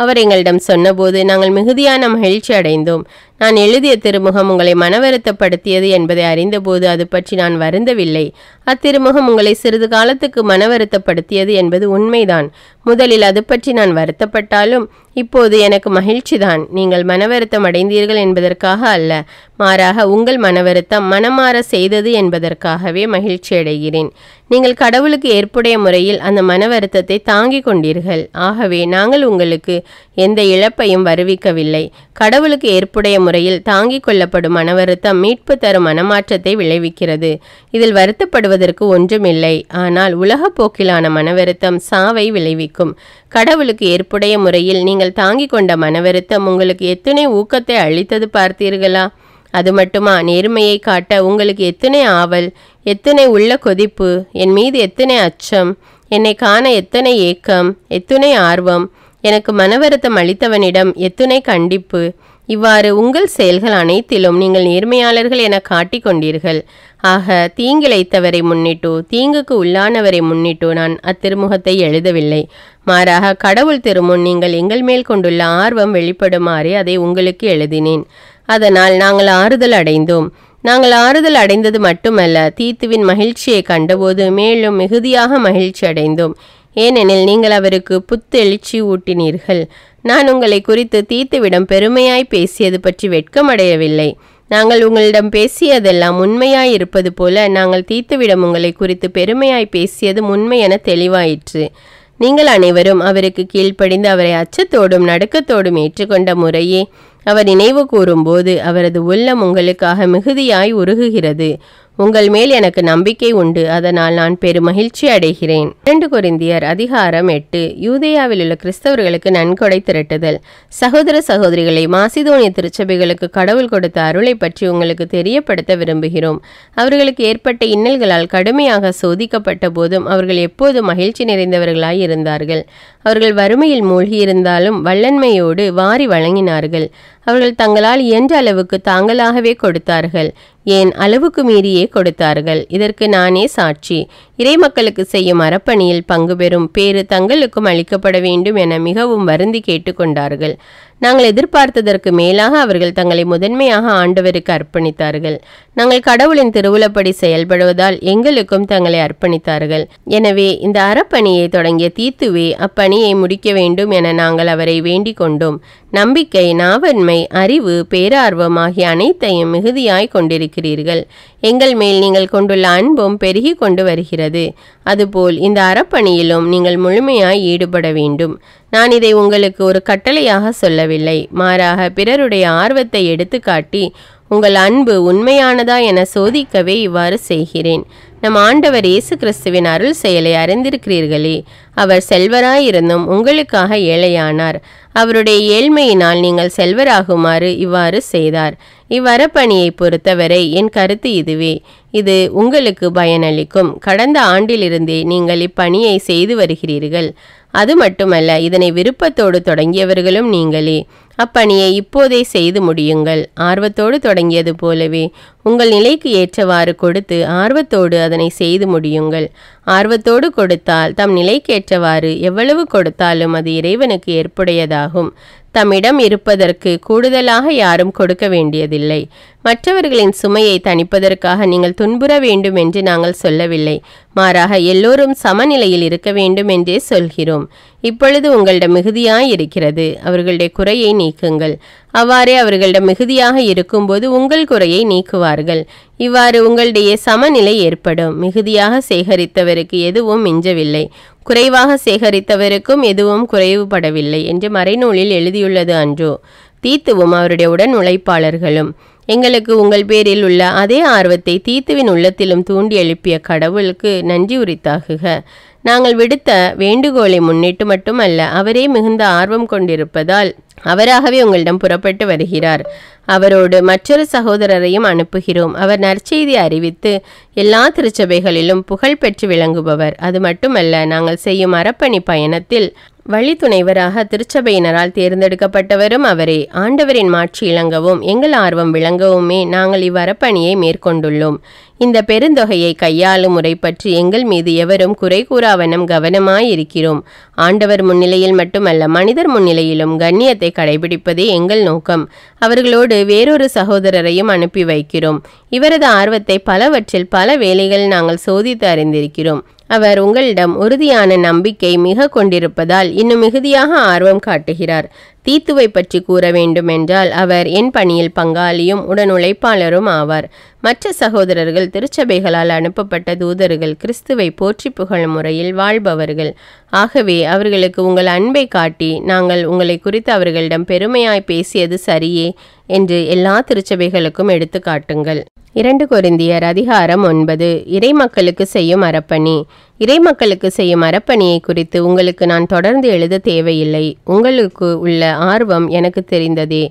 அவர் எங்களிடம் சொன்னபோது நாங்கள் மிகுதியான மகிழ்ச்சி அடைந்தோம். நான் எழுதிய திருமுகம் உங்களை மனவருத்தப்படுத்தியது என்பதை அறிந்தபோது அது பற்றி நான் வருந்தவில்லை. அத்திருமுகம் உங்களை சிறிது காலத்துக்கு மனவருத்தப்படுத்தியது என்பது உண்மைதான். முதலில் அது பற்றி நான் வருத்தப்பட்டாலும் இப்போது எனக்கு மகிழ்ச்சிதான். நீங்கள் மனவருத்தம் அடைந்தீர்கள் என்பதற்காக அல்ல, மாறாக உங்கள் மனவருத்தம் மனமாற செய்தது என்பதற்காகவே மகிழ்ச்சி அடைகிறேன். நீங்கள் கடவுளுக்கு ஏற்புடைய முறையில் அந்த மனவருத்தத்தை தாங்கிக் கொண்டீர்கள். ஆகவே நாங்கள் உங்களுக்கு எந்த இழப்பையும் வருவிக்கவில்லை. கடவுளுக்கு ஏற்புடைய முறையில் தாங்கிக் கொள்ளப்படும் மனவருத்தம் மீட்பு தரும் மனமாற்றத்தை விளைவிக்கிறது. இதில் வருத்தப்படுவதற்கு ஒன்றுமில்லை. ஆனால் உலகப் போக்கிலான மனவருத்தம் சாவை விளைவிக்கும். கடவுளுக்கு ஏற்புடைய முறையில் நீங்கள் தாங்கிக் கொண்ட மனவருத்தம் உங்களுக்கு எத்தனை ஊக்கத்தை அளித்தது பார்த்தீர்களா? அது மட்டுமா, நேர்மையை காட்ட உங்களுக்கு எத்தனை ஆவல், எத்தனை உள்ள கொதிப்பு, என் மீது எத்தனை அச்சம், என்னை காண எத்தனை ஏக்கம், எத்தனை ஆர்வம், எனக்கு மனவருத்தம் அளித்தவனிடம் எத்தனை கண்டிப்பு. இவ்வாறு உங்கள் செயல்கள் அனைத்திலும் நீங்கள் நேர்மையாளர்கள் என காட்டிக் கொண்டீர்கள். ஆக தீங்கிழைத்தவரை முன்னிட்டோ தீங்குக்கு உள்ளானவரை முன்னிட்டோ நான் அத்திருமுகத்தை எழுதவில்லை. மாறாக கடவுள் திருமுன் நீங்கள் எங்கள் மேல் கொண்டுள்ள ஆர்வம் வெளிப்படுமாறே அதை உங்களுக்கு எழுதினேன். அதனால் நாங்கள் ஆறுதல் அடைந்தோம். நாங்கள் ஆறுதல் அடைந்தது மட்டுமல்ல, தீத்துவின் மகிழ்ச்சியை கண்டபோது மேலும் மிகுதியாக மகிழ்ச்சி அடைந்தோம். ஏனெனில் நீங்கள் அவருக்கு புத்தெழுச்சி ஊட்டினீர்கள். நான் உங்களை குறித்து தீத்துவிடம் பெருமையாய் பேசியது பற்றி வெட்கமடையவில்லை. நாங்கள் உங்களிடம் பேசியதெல்லாம் உண்மையாய் இருப்பது போல நாங்கள் தீத்துவிடம் உங்களை குறித்து பெருமையாய் பேசியது உண்மை என தெளிவாயிற்று. நீங்கள் அனைவரும் அவருக்கு கீழ்ப்படிந்து அவரை அச்சத்தோடும் நடுக்கத்தோடும் ஏற்றுக்கொண்ட முறையே அவர் நினைவு கூறும்போது அவரது உள்ளம் உங்களுக்காக மிகுதியாய் உருகுகிறது. உங்கள் மேல் எனக்கு நம்பிக்கை உண்டு, அதனால் நான் பெருமகிழ்ச்சி அடைகிறேன். 2 கொரிந்தியர் அதிகாரம் 8. யூதேயாவில் உள்ள கிறிஸ்தவர்களுக்கு நன்கொடை திரட்டுதல். சகோதர சகோதரிகளை, மாசிதோனிய திருச்சபைகளுக்கு கடவுள் கொடுத்த அருளை பற்றி உங்களுக்கு தெரியப்படுத்த விரும்புகிறோம். அவர்களுக்கு ஏற்பட்ட இன்னல்களால் கடுமையாக சோதிக்கப்பட்ட போதும் அவர்கள் எப்போது மகிழ்ச்சி நிறைந்தவர்களாய் இருந்தார்கள். அவர்கள் வறுமையில் மூழ்கியிருந்தாலும் வல்லன்மையோடு வாரி வழங்கினார்கள். அவர்கள் தங்களால் இயன்ற அளவுக்கு தாங்களாகவே கொடுத்தார்கள், ஏன் அளவுக்கு மீறியே கொடுத்தார்கள். இதற்கு நானே சாட்சி. இறைமக்களுக்கு செய்யும் அறப்பணியில் பங்கு பெறும் பேறு தங்களுக்கும் அளிக்கப்பட வேண்டும் என மிகவும் வருந்தி கேட்டுக்கொண்டார்கள். நாங்கள் எதிர்பார்த்ததற்கு மேலாக அவர்கள் தங்களை முதன்மையாக ஆண்டவருக்கு அர்ப்பணித்தார்கள். நாங்கள் கடவுளின் திருவுளப்படி செயல்படுவதால் எங்களுக்கும் தங்களை அர்ப்பணித்தார்கள். எனவே இந்த அறப்பணியை தொடங்கிய தீத்துவே அப்பணியை முடிக்க வேண்டும் என நாங்கள் அவரை வேண்டிக் கொண்டோம். நம்பிக்கை, நாவன்மை, அறிவு, பேரார்வம் ஆகிய அனைத்தையும் மிகுதியாய் கொண்டிருக்கிறீர்கள். எங்கள் மேல் நீங்கள் கொண்டுள்ள அன்பும் பெருகி கொண்டு வருகிறது. அதுபோல் இந்த அறப்பணியிலும் நீங்கள் முழுமையாய் ஈடுபட வேண்டும். நான் இதை உங்களுக்கு ஒரு கட்டளையாக சொல்லவில்லை, மாறாக பிறருடைய ஆர்வத்தை எடுத்துக்காட்டி உங்கள் அன்பு உண்மையானதா என சோதிக்கவே இவ்வாறு செய்கிறேன். நம் ஆண்டவர் இயேசு கிறிஸ்துவின் அருள் செயலை அறிந்திருக்கிறீர்களே. அவர் செல்வராயிருந்தும் உங்களுக்காக ஏழையானார். அவருடைய ஏழ்மையினால் நீங்கள் செல்வராகுமாறு இவ்வாறு செய்தார். இவ்வறப்பணியை பொறுத்தவரை என் கருத்து இதுவே. இது உங்களுக்கு பயனளிக்கும். கடந்த ஆண்டிலிருந்தே நீங்கள் இப்பணியை செய்து வருகிறீர்கள். அது மட்டுமல்ல, இதனை விருப்பத்தோடு தொடங்கியவர்களும் நீங்களே. அப்பணியை இப்போதே செய்து முடியுங்கள். ஆர்வத்தோடு தொடங்கியது போலவே உங்கள் நிலைக்கு ஏற்றவாறு கொடுத்து ஆர்வத்தோடு அதனை செய்து முடியுங்கள். ஆர்வத்தோடு கொடுத்தால் தம் நிலைக்கேற்றவாறு எவ்வளவு கொடுத்தாலும் அது இறைவனுக்கு ஏற்புடையதாகும். தம்மிடம் இருப்பதற்கு கூடுதலாக யாரும் கொடுக்க வேண்டியதில்லை. மற்றவர்களின் சுமையை தணிப்பதற்காக நீங்கள் துன்புற வேண்டும் என்று நாங்கள் சொல்லவில்லை. மாறாக எல்லோரும் சமநிலையில் இருக்க வேண்டும் என்றே சொல்கிறோம். இப்பொழுது உங்களிடம் மிகுதியாய் இருக்கிறது, அவர்களுடைய குறையை நீக்குங்கள். அவ்வாறே அவர்களிடம் மிகுதியாக இருக்கும்போது உங்கள் குறையை நீக்குவார்கள். இவ்வாறு உங்களுடைய சமநிலை ஏற்படும். மிகுதியாக சேகரித்தவருக்கு எதுவும் மிஞ்சவில்லை, குறைவாக சேகரித்தவருக்கும் எதுவும் குறைவுபடவில்லை என்று மறைநூலில் எழுதியுள்ளது அன்றோ? தீத்துவும் அவருடைய உடன் உழைப்பாளர்களும் எங்களுக்கு உங்கள் பேரில் உள்ள அதே ஆர்வத்தை தீத்துவின் உள்ளத்திலும் தூண்டி எழுப்பிய கடவுளுக்கு நன்றி உரித்தாகுக. நாங்கள் விடுத்த வேண்டுகோளை முன்னிட்டு மட்டுமல்ல, அவரே மிகுந்த ஆர்வம் கொண்டிருப்பதால் அவராகவே உங்களிடம் புறப்பட்டு வருகிறார். அவரோடு மற்றொரு சகோதரரையும் அனுப்புகிறோம். அவர் நற்செய்தி அறிவித்து எல்லா திருச்சபைகளிலும் புகழ் பெற்று விளங்குபவர். அது மட்டுமல்ல, நாங்கள் செய்யும் அறப்பணி பயணத்தில் வழித்துணைவராக திருச்சபையினரால் தேர்ந்தெடுக்கப்பட்டவரும் அவரே. ஆண்டவரின் மாட்சி இளங்கவும் எங்கள் ஆர்வம் விளங்கவுமே நாங்கள் இவ்வறப்பணியை மேற்கொண்டுள்ளோம். இந்த பெருந்தொகையை கையாளும் முறை பற்றி எங்கள் மீது எவரும் குறை கூறாவண்ணம் கவனமாயிருக்கிறோம். ஆண்டவர் முன்னிலையில் மட்டுமல்ல, மனிதர் முன்னிலையிலும் கண்ணியத்தை கடைபிடிப்பதே எங்கள் நோக்கம். அவர்களோடு வேறொரு சகோதரரையும் அனுப்பி வைக்கிறோம். இவரது ஆர்வத்தை பலவற்றில் பல வேளைகள் நாங்கள் சோதித்து அறிந்திருக்கிறோம். அவர் உங்களிடம் உறுதியான நம்பிக்கை மிக கொண்டிருப்பதால் இன்னும் மிகுதியாக ஆர்வம் காட்டுகிறார். தீத்துவை பற்றி கூற வேண்டுமென்றால் அவர் என் பணியில் பங்காளியும் உடன் உழைப்பாளரும் ஆவார். மற்ற சகோதரர்கள் திருச்சபைகளால் அனுப்பப்பட்ட தூதர்கள், கிறிஸ்துவை போற்றி புகழும் முறையில் வாழ்பவர்கள். ஆகவே அவர்களுக்கு உங்கள் அன்பை காட்டி, நாங்கள் உங்களை குறித்து அவர்களிடம் பெருமையாய் பேசியது சரியே என்று எல்லா திருச்சபைகளுக்கும் எடுத்து காட்டுங்கள். 2 கொரிந்தியர் அதிகாரம் 9. இறைமக்களுக்கு செய்யும் அறப்பணி. இறைமக்களுக்கு செய்யும் அறப்பணியை குறித்து உங்களுக்கு நான் தொடர்ந்து எழுத தேவையில்லை. உங்களுக்கு உள்ள ஆர்வம் எனக்கு தெரிந்ததே.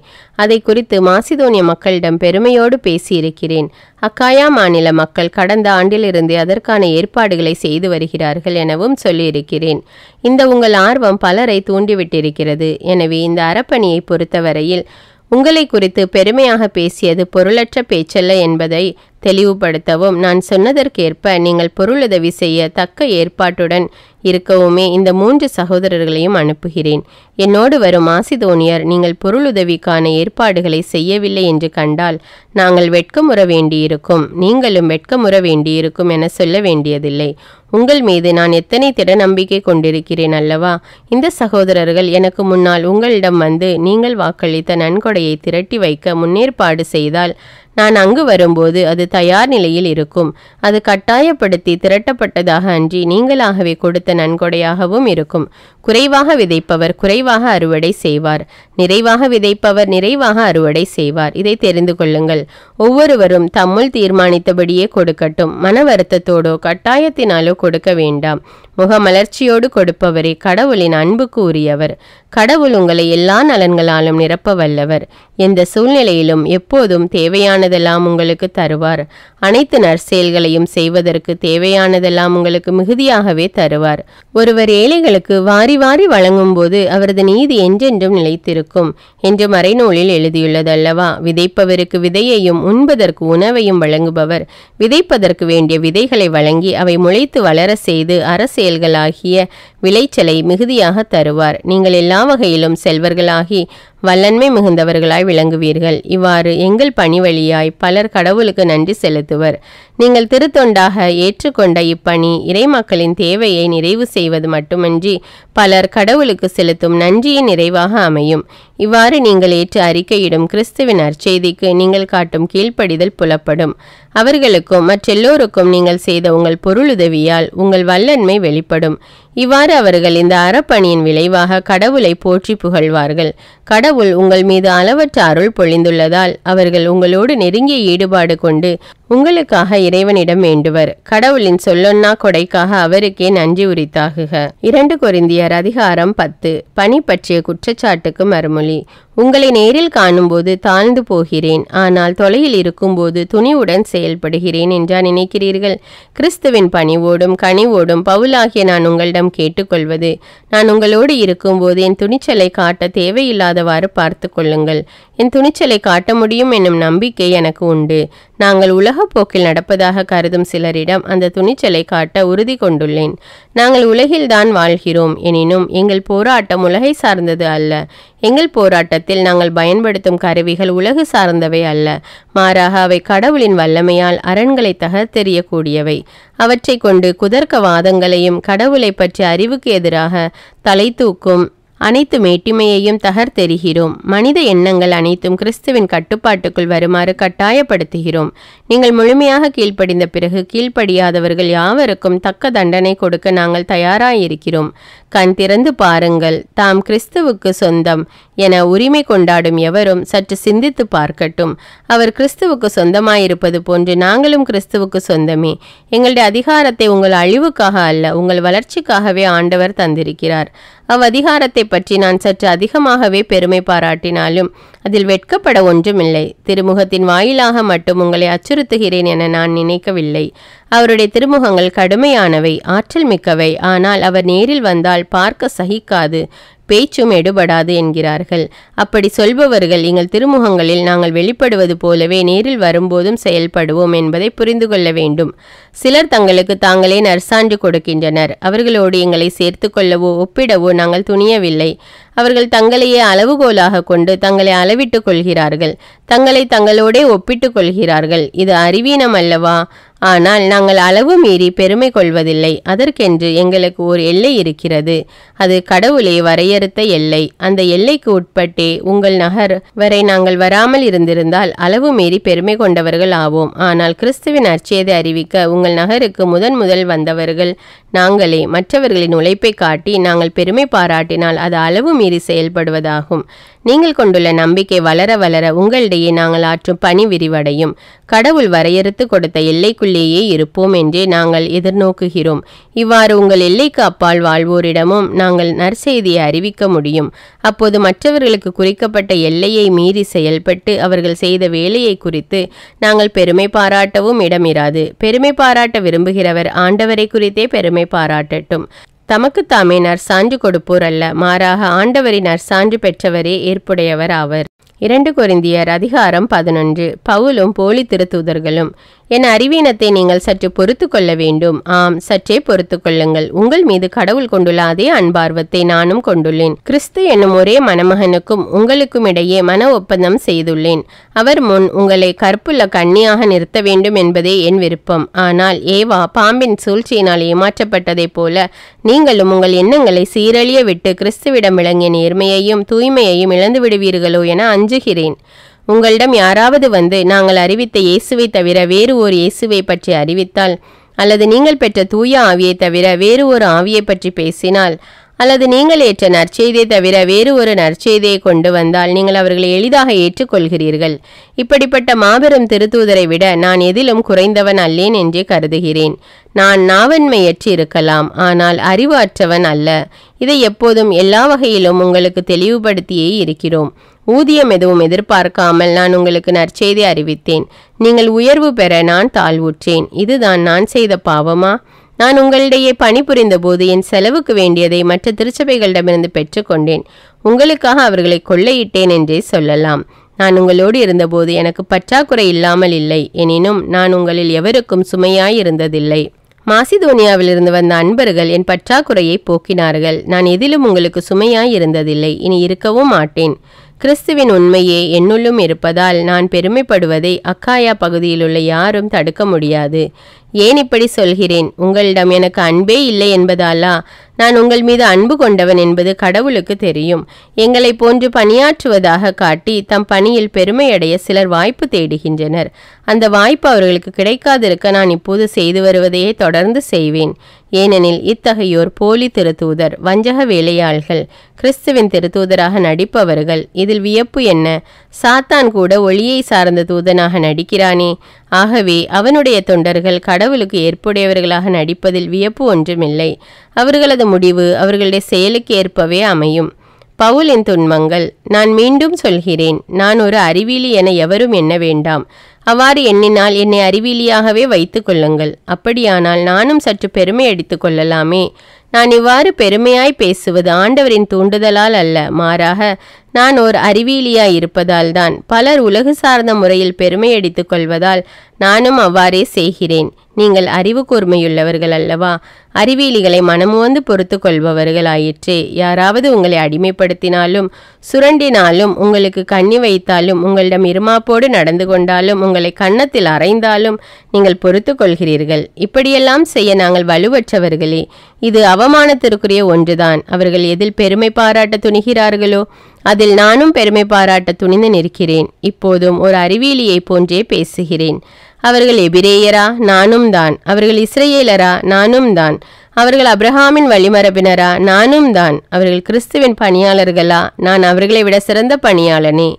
அதை குறித்து மாசிதோனிய மக்களிடம் பெருமையோடு பேசியிருக்கிறேன். அக்காயா மாநில மக்கள் கடந்த ஆண்டிலிருந்து அதற்கான ஏற்பாடுகளை செய்து வருகிறார்கள் எனவும் சொல்லியிருக்கிறேன். இந்த உங்கள் ஆர்வம் பலரை தூண்டிவிட்டிருக்கிறது. எனவே இந்த அறப்பணியை பொறுத்தவரையில் உங்களை குறித்து பெருமையாக பேசியது பொருளற்ற பேச்சல்ல என்பதை தெளிவுபடுத்தவும், நான் சொன்னதற்கேற்ப நீங்கள் பொருளுதவி செய்ய தக்க ஏற்பாட்டுடன் இருக்கவுமே இந்த 3 சகோதரர்களையும் அனுப்புகிறேன். என்னோடு வரும் மாசிதோனியர் நீங்கள் பொருளுதவிக்கான ஏற்பாடுகளை செய்யவில்லை என்று கண்டால் நாங்கள் வெட்கமுற வேண்டியிருக்கும், நீங்களும் வெட்கமுற வேண்டியிருக்கும் என சொல்ல வேண்டியதில்லை. உங்கள் மீது நான் எத்தனை திட நம்பிக்கை கொண்டிருக்கிறேன் அல்லவா? இந்த சகோதரர்கள் எனக்கு முன்னால் உங்களிடம் வந்து நீங்கள் வாக்களித்த நன்கொடையை திரட்டி வைக்க முன்னேற்பாடு செய்தால் நான் அங்கு வரும்போது அது தயார் நிலையில் இருக்கும். அது கட்டாயப்படுத்தி திரட்டப்பட்டதாக அன்றி நீங்களாகவே கொடுத்த நன்கொடையாகவும் இருக்கும். குறைவாக விதைப்பவர் குறைவாக அறுவடை செய்வார், நிறைவாக விதைப்பவர் நிறைவாக அறுவடை செய்வார். இதை தெரிந்து கொள்ளுங்கள். ஒவ்வொருவரும் தம்முள் தீர்மானித்தபடியே கொடுக்கட்டும். மன வருத்தத்தோடோ கட்டாயத்தினாலோ கொடுக்க வேண்டாம். முகமலர்ச்சியோடு கொடுப்பவரே கடவுளின் அன்புக்கு உரியவர். கடவுள் உங்களை எல்லா நலன்களாலும் நிரப்ப வல்லவர். எந்த சூழ்நிலையிலும் எப்போதும் தேவையானதெல்லாம் உங்களுக்கு தருவார். அனைத்து நற்செயல்களையும் செய்வதற்கு தேவையானதெல்லாம் உங்களுக்கு மிகுதியாகவே தருவார். ஒருவர் ஏழைகளுக்கு வாரி வாரி வழங்கும் போது அவரது நீதி என்றென்றும் நிலைத்திருக்கும் என்று மறைநூலில் எழுதியுள்ளது அல்லவா? விதைப்பவருக்கு விதையையும் உண்பதற்கு உணவையும் வழங்குபவர் விதைப்பதற்கு வேண்டிய விதைகளை வழங்கி அவை முளைத்து வளர செய்து அரசியல்களாகிய விளைச்சலை மிகுதியாக தருவார். நீங்கள் எல்லா வகையிலும் செல்வர்களாகி வல்லன்மை மிகுந்தவர்களாய் விளங்குவீர்கள். இவ்வாறு எங்கள் பணி வழியாய் பலர் கடவுளுக்கு நன்றி செலுத்துவர். நீங்கள் திருத்தொண்டாக ஏற்றுக்கொண்ட இப்பணி இறைமக்களின் தேவையை நிறைவு செய்வது மட்டுமன்றி பலர் கடவுளுக்கு செலுத்தும் நன்றியின் நிறைவாக அமையும். இவ்வாறு நீங்கள் ஏற்று அறிக்கையிடும் கிறிஸ்துவின் நற்செய்திக்கு நீங்கள் காட்டும் கீழ்ப்படிதல் புலப்படும். அவர்களுக்கும் மற்றெல்லோருக்கும் நீங்கள் செய்த உங்கள் பொருளுதவியால் உங்கள் வல்லன்மை வெளிப்படும். இவ்வாறு அவர்கள் இந்த அறப்பணியின் விளைவாக கடவுளை போற்றி புகழ்வார்கள். கடவுள் உங்கள் மீது அளவற்ற அருள் பொழிந்துள்ளதால் அவர்கள் உங்களோடு நெருங்கிய ஈடுபாடு கொண்டு உங்களுக்காக இறைவனிடம் வேண்டுவர். கடவுளின் சொல்லொன்னா கொடைக்காக அவருக்கே நன்றி உரித்தாகுக. 2 கொரிந்தியர் அதிகாரம் 10. பணி பற்றிய குற்றச்சாட்டுக்கு மறுமொழி. உங்களை நேரில் காணும்போது தாழ்ந்து போகிறேன், ஆனால் தொலையில் இருக்கும்போது துணிவுடன் செயல்படுகிறேன் என்றா நினைக்கிறீர்கள்? கிறிஸ்துவின் பணிவோடும் கனிவோடும் பவுலாகிய நான் உங்களிடம் கேட்டுக்கொள்வது, நான் உங்களோடு இருக்கும்போது என் துணிச்சலை காட்ட தேவையில்லாதவாறு பார்த்து கொள்ளுங்கள். என் துணிச்சலை காட்ட முடியும் என்னும் நம்பிக்கை எனக்கு உண்டு. நாங்கள் உலக போக்கில் நடப்பதாக கருதும் சிலரிடம் அந்த துணிச்சலை காட்ட உறுதி கொண்டுள்ளேன். நாங்கள் உலகில்தான் வாழ்கிறோம், எனினும் எங்கள் போராட்டம் உலகை சார்ந்தது அல்ல. எங்கள் போராட்டத்தில் நாங்கள் பயன்படுத்தும் கருவிகள் உலகு சார்ந்தவை அல்ல, மாறாக அவை கடவுளின் வல்லமையால் அரண்களை தகர்த்தெறியக்கூடியவை. அவற்றை கொண்டு குதர்க்க வாதங்களையும் கடவுளை பற்றிய அறிவுக்கு எதிராக தலை தூக்கும் அனைத்து மேட்டிமையையும் தகர்த்தெறிகிறோம். மனித எண்ணங்கள் அனைத்தும் கிறிஸ்துவின் கட்டுப்பாட்டுக்குள் வருமாறு கட்டாயப்படுத்துகிறோம். நீங்கள் முழுமையாக கீழ்ப்படிந்த பிறகு கீழ்ப்படியாதவர்கள் யாவருக்கும் தக்க தண்டனை கொடுக்க நாங்கள் தயாராயிருக்கிறோம். கண் திறந்து பாருங்கள். தாம் கிறிஸ்துவுக்கு சொந்தம் என உரிமை கொண்டாடும் எவரும் சற்று சிந்தித்து பார்க்கட்டும். அவர் கிறிஸ்துவுக்கு சொந்தமாயிருப்பது போன்று நாங்களும் கிறிஸ்துவுக்கு சொந்தமே. எங்களுடைய அதிகாரத்தை உங்கள் அழிவுக்காக அல்ல, உங்கள் வளர்ச்சிக்காகவே ஆண்டவர் தந்திருக்கிறார். அதிகாரத்தை பற்றி நான் சற்று அதிகமாகவே பெருமை பாராட்டினாலும் அதில் வெட்கப்பட ஒன்றுமில்லை. திருமுகத்தின் வாயிலாக மட்டும் உங்களை அச்சுறுத்துகிறேன் என நான் நினைக்கவில்லை. அவருடைய திருமுகங்கள் கடுமையானவை, ஆற்றல் மிக்கவை. ஆனால் அவர் நேரில் வந்தால் பார்க்க சகிக்காது, பேச்சும் எடுபடாது என்கிறார்கள். அப்படி சொல்பவர்கள் எங்கள் திருமுகங்களில் நாங்கள் வெளிப்படுவது போலவே நேரில் வரும்போதும் செயல்படுவோம் என்பதை புரிந்து கொள்ள வேண்டும். சிலர் தங்களுக்கு தாங்களே நற்சான்று கொடுக்கின்றனர். அவர்களோடு எங்களை சேர்த்து கொள்ளவோ ஒப்பிடவோ நாங்கள் துணியவில்லை. அவர்கள் தங்களையே அளவுகோலாக கொண்டு தங்களை அளவிட்டுக் கொள்கிறார்கள், தங்களை தங்களோடே ஒப்பிட்டுக் கொள்கிறார்கள். இது அறிவீனம் அல்லவா? ஆனால் நாங்கள் அளவு மீறி பெருமை கொள்வதில்லை. அதற்கென்று எங்களுக்கு ஒரு எல்லை இருக்கிறது. அது கடவுளே வரையறுத்த எல்லை. அந்த எல்லைக்கு உட்பட்டே உங்கள் நகர் வரை நாங்கள் வராமல் இருந்திருந்தால் அளவு மீறி பெருமை கொண்டவர்கள் ஆவோம். ஆனால் கிறிஸ்துவின் நற்செய்தி அறிவிக்க உங்கள் நகருக்கு முதல் வந்தவர்கள் நாங்களே. மற்றவர்களின் உழைப்பை காட்டி நாங்கள் பெருமை பாராட்டினால் அது அளவு மீறி செயல்படுவதாகும். நீங்கள் கொண்டுள்ள நம்பிக்கை வளர வளர உங்களிடையே நாங்கள் ஆற்றும் பணி விரிவடையும். கடவுள் வரையறுத்து கொடுத்த எல்லைக்குள்ளேயே இருப்போம் என்றே நாங்கள் எதிர்நோக்குகிறோம். இவ்வாறு உங்கள் எல்லைக்கு அப்பால் வாழ்வோரிடமும் நாங்கள் நற்செய்தியை அறிவிக்க முடியும். அப்போது மற்றவர்களுக்கு குறிக்கப்பட்ட எல்லையை மீறி செயல்பட்டு அவர்கள் செய்த வேலையை குறித்து நாங்கள் பெருமை பாராட்டவும் இடமிராது. பெருமை பாராட்ட விரும்புகிறவர் ஆண்டவரை குறித்தே பெருமை பாராட்டட்டும். தமக்குத்தாமே நற்சான்று கொடுப்போர் அல்ல, மாறாக ஆண்டவரின் நற்சான்று பெற்றவரே ஏற்புடையவர் ஆவர். 2 கொரிந்தியர் அதிகாரம் 11. பவுலும் போலி திருத்தூதர்களும். என் அறிவீனத்தை நீங்கள் சற்று பொறுத்து கொள்ள வேண்டும். ஆம், சற்றே பொறுத்து கொள்ளுங்கள். உங்கள் மீது கடவுள் கொண்டுள்ள அதே அன்பார்வத்தை நானும் கொண்டுள்ளேன். கிறிஸ்து என்னும் ஒரே மணமகனுக்கும் உங்களுக்கும் இடையே மன ஒப்பந்தம் செய்துள்ளேன். அவர் முன் உங்களை கற்புள்ள கன்னியாக நிறுத்த வேண்டும் என்பதே என் விருப்பம். ஆனால் ஏவா பாம்பின் சூழ்ச்சியினால் ஏமாற்றப்பட்டதைப் போல நீங்களும் உங்கள் எண்ணங்களை சீரழிய விட்டு கிறிஸ்துவிடம் விளங்கிய நேர்மையையும் தூய்மையையும் இழந்து விடுவீர்களோ என அஞ்சுகிறேன். உங்களிடம் யாராவது வந்து நாங்கள் அறிவித்த இயேசுவை தவிர வேறு ஒரு இயேசுவை பற்றி அறிவித்தால், அல்லது நீங்கள் பெற்ற தூய ஆவியை தவிர வேறு ஒரு ஆவியை பற்றி பேசினால், அல்லது நீங்கள் ஏற்ற நற்செய்தியை தவிர வேறு ஒரு நற்செய்தியை கொண்டு வந்தால் நீங்கள் அவர்களை எளிதாக ஏற்றுக்கொள்கிறீர்கள். இப்படிப்பட்ட மாபெரும் திருத்தூதரை விட நான் எதிலும் குறைந்தவன் அல்லேன் என்றே கருதுகிறேன். நான் நாவன்மையற்று இருக்கலாம், ஆனால் அறிவு அற்றவன் அல்ல. இதை எப்போதும் எல்லா வகையிலும் உங்களுக்கு தெளிவுபடுத்தியே இருக்கிறோம். ஊதியம் எதுவும் எதிர்பார்க்காமல் நான் உங்களுக்கு நற்செய்தி அறிவித்தேன். நீங்கள் உயர்வு பெற நான் தாழ்வுற்றேன். இதுதான் நான் செய்த பாவமா? நான் உங்களிடையே பணிபுரிந்த போது என் செலவுக்கு வேண்டியதை மற்ற திருச்சபைகளிடமிருந்து பெற்றுக்கொண்டேன். உங்களுக்காக அவர்களை கொள்ளையிட்டேன் என்றே சொல்லலாம். நான் உங்களோடு இருந்தபோது எனக்கு பற்றாக்குறை இல்லாமல் இல்லை. எனினும் நான் உங்களில் எவருக்கும் சுமையாயிருந்ததில்லை. மாசிதோனியாவிலிருந்து வந்த அன்பர்கள் என் பற்றாக்குறையை போக்கினார்கள். நான் எதிலும் உங்களுக்கு சுமையாய் இருந்ததில்லை, இனி இருக்கவும் மாட்டேன். கிறிஸ்துவின் உண்மையே என்னுள்ளும் இருப்பதால் நான் பெருமைப்படுவதை அக்காயா பகுதியிலுள்ள யாரும் தடுக்க முடியாது. ஏன் இப்படி சொல்கிறேன்? உங்களிடம் எனக்கு அன்பே இல்லை என்பதாலா? நான் உங்கள் மீது அன்பு கொண்டவன் என்பது கடவுளுக்கு தெரியும். எங்களை போன்று பணியாற்றுவதாக காட்டி தம் பணியில் பெருமையடைய சிலர் வாய்ப்பு தேடுகின்றனர். அந்த வாய்ப்பு அவர்களுக்கு கிடைக்காதிருக்க நான் இப்போது செய்து வருவதையே தொடர்ந்து செய்வேன். ஏனெனில் இத்தகையோர் போலி திருத்தூதர், வஞ்சக வேலையாள்கள், கிறிஸ்துவின் திருத்தூதராக நடிப்பவர்கள். இதில் வியப்பு என்ன? சாத்தான் கூட ஒளியை சார்ந்த தூதனாக நடிக்கிறானே. ஆகவே அவனுடைய தொண்டர்கள் கடவுளுக்கு ஏற்புடையவர்களாக நடிப்பதில் வியப்பு ஒன்றுமில்லை. அவர்களது முடிவு அவர்களுடைய செயலுக்கு ஏற்பவே அமையும். பவுலின் துன்பங்கள். நான் மீண்டும் சொல்கிறேன், நான் ஒரு அறிவியலி என எவரும் எண்ண வேண்டாம். அவ்வாறு எண்ணினால் என்னை அறிவியலியாகவே வைத்து கொள்ளுங்கள். அப்படியானால் நானும் சற்று பெருமை அடித்து கொள்ளலாமே. நான் இவ்வாறு பெருமையாய் பேசுவது ஆண்டவரின் தூண்டுதலால் அல்ல, மாறாக நான் ஓர் அறிவியலியாய் இருப்பதால் தான். பலர் உலகு சார்ந்த முறையில் பெருமை அடித்துக் கொள்வதால் நானும் அவ்வாறே செய்கிறேன். நீங்கள் அறிவு கூர்மையுள்ளவர்கள் அல்லவா? அறிவியலிகளை மனமுவந்து பொறுத்து கொள்பவர்கள் ஆயிற்றே. யாராவது உங்களை அடிமைப்படுத்தினாலும் சுரண்டினாலும் உங்களுக்கு கண்ணி வைத்தாலும் உங்களிடம் இருமாப்போடு நடந்து கொண்டாலும் உங்களை கன்னத்தில் அறைந்தாலும் நீங்கள் பொறுத்து கொள்கிறீர்கள். இப்படியெல்லாம் செய்ய நாங்கள் வலுவற்றவர்களே. இது அவமானத்திற்குரிய ஒன்றுதான். அவர்கள் எதில் பெருமை பாராட்ட துணிகிறார்களோ அதில் நானும் பெருமை பாராட்ட துணிந்து நிற்கிறேன். இப்போதும் ஒரு அறிவியலியை போன்றே பேசுகிறேன். அவர்கள் எபிரேயரா? நானும் தான். அவர்கள் இஸ்ரேலரா? நானும் தான். அவர்கள் அப்ரஹாமின் வழிமரபினரா? நானும் தான். அவர்கள் கிறிஸ்துவின் பணியாளர்களா? நான் அவர்களை விட சிறந்த பணியாளனே.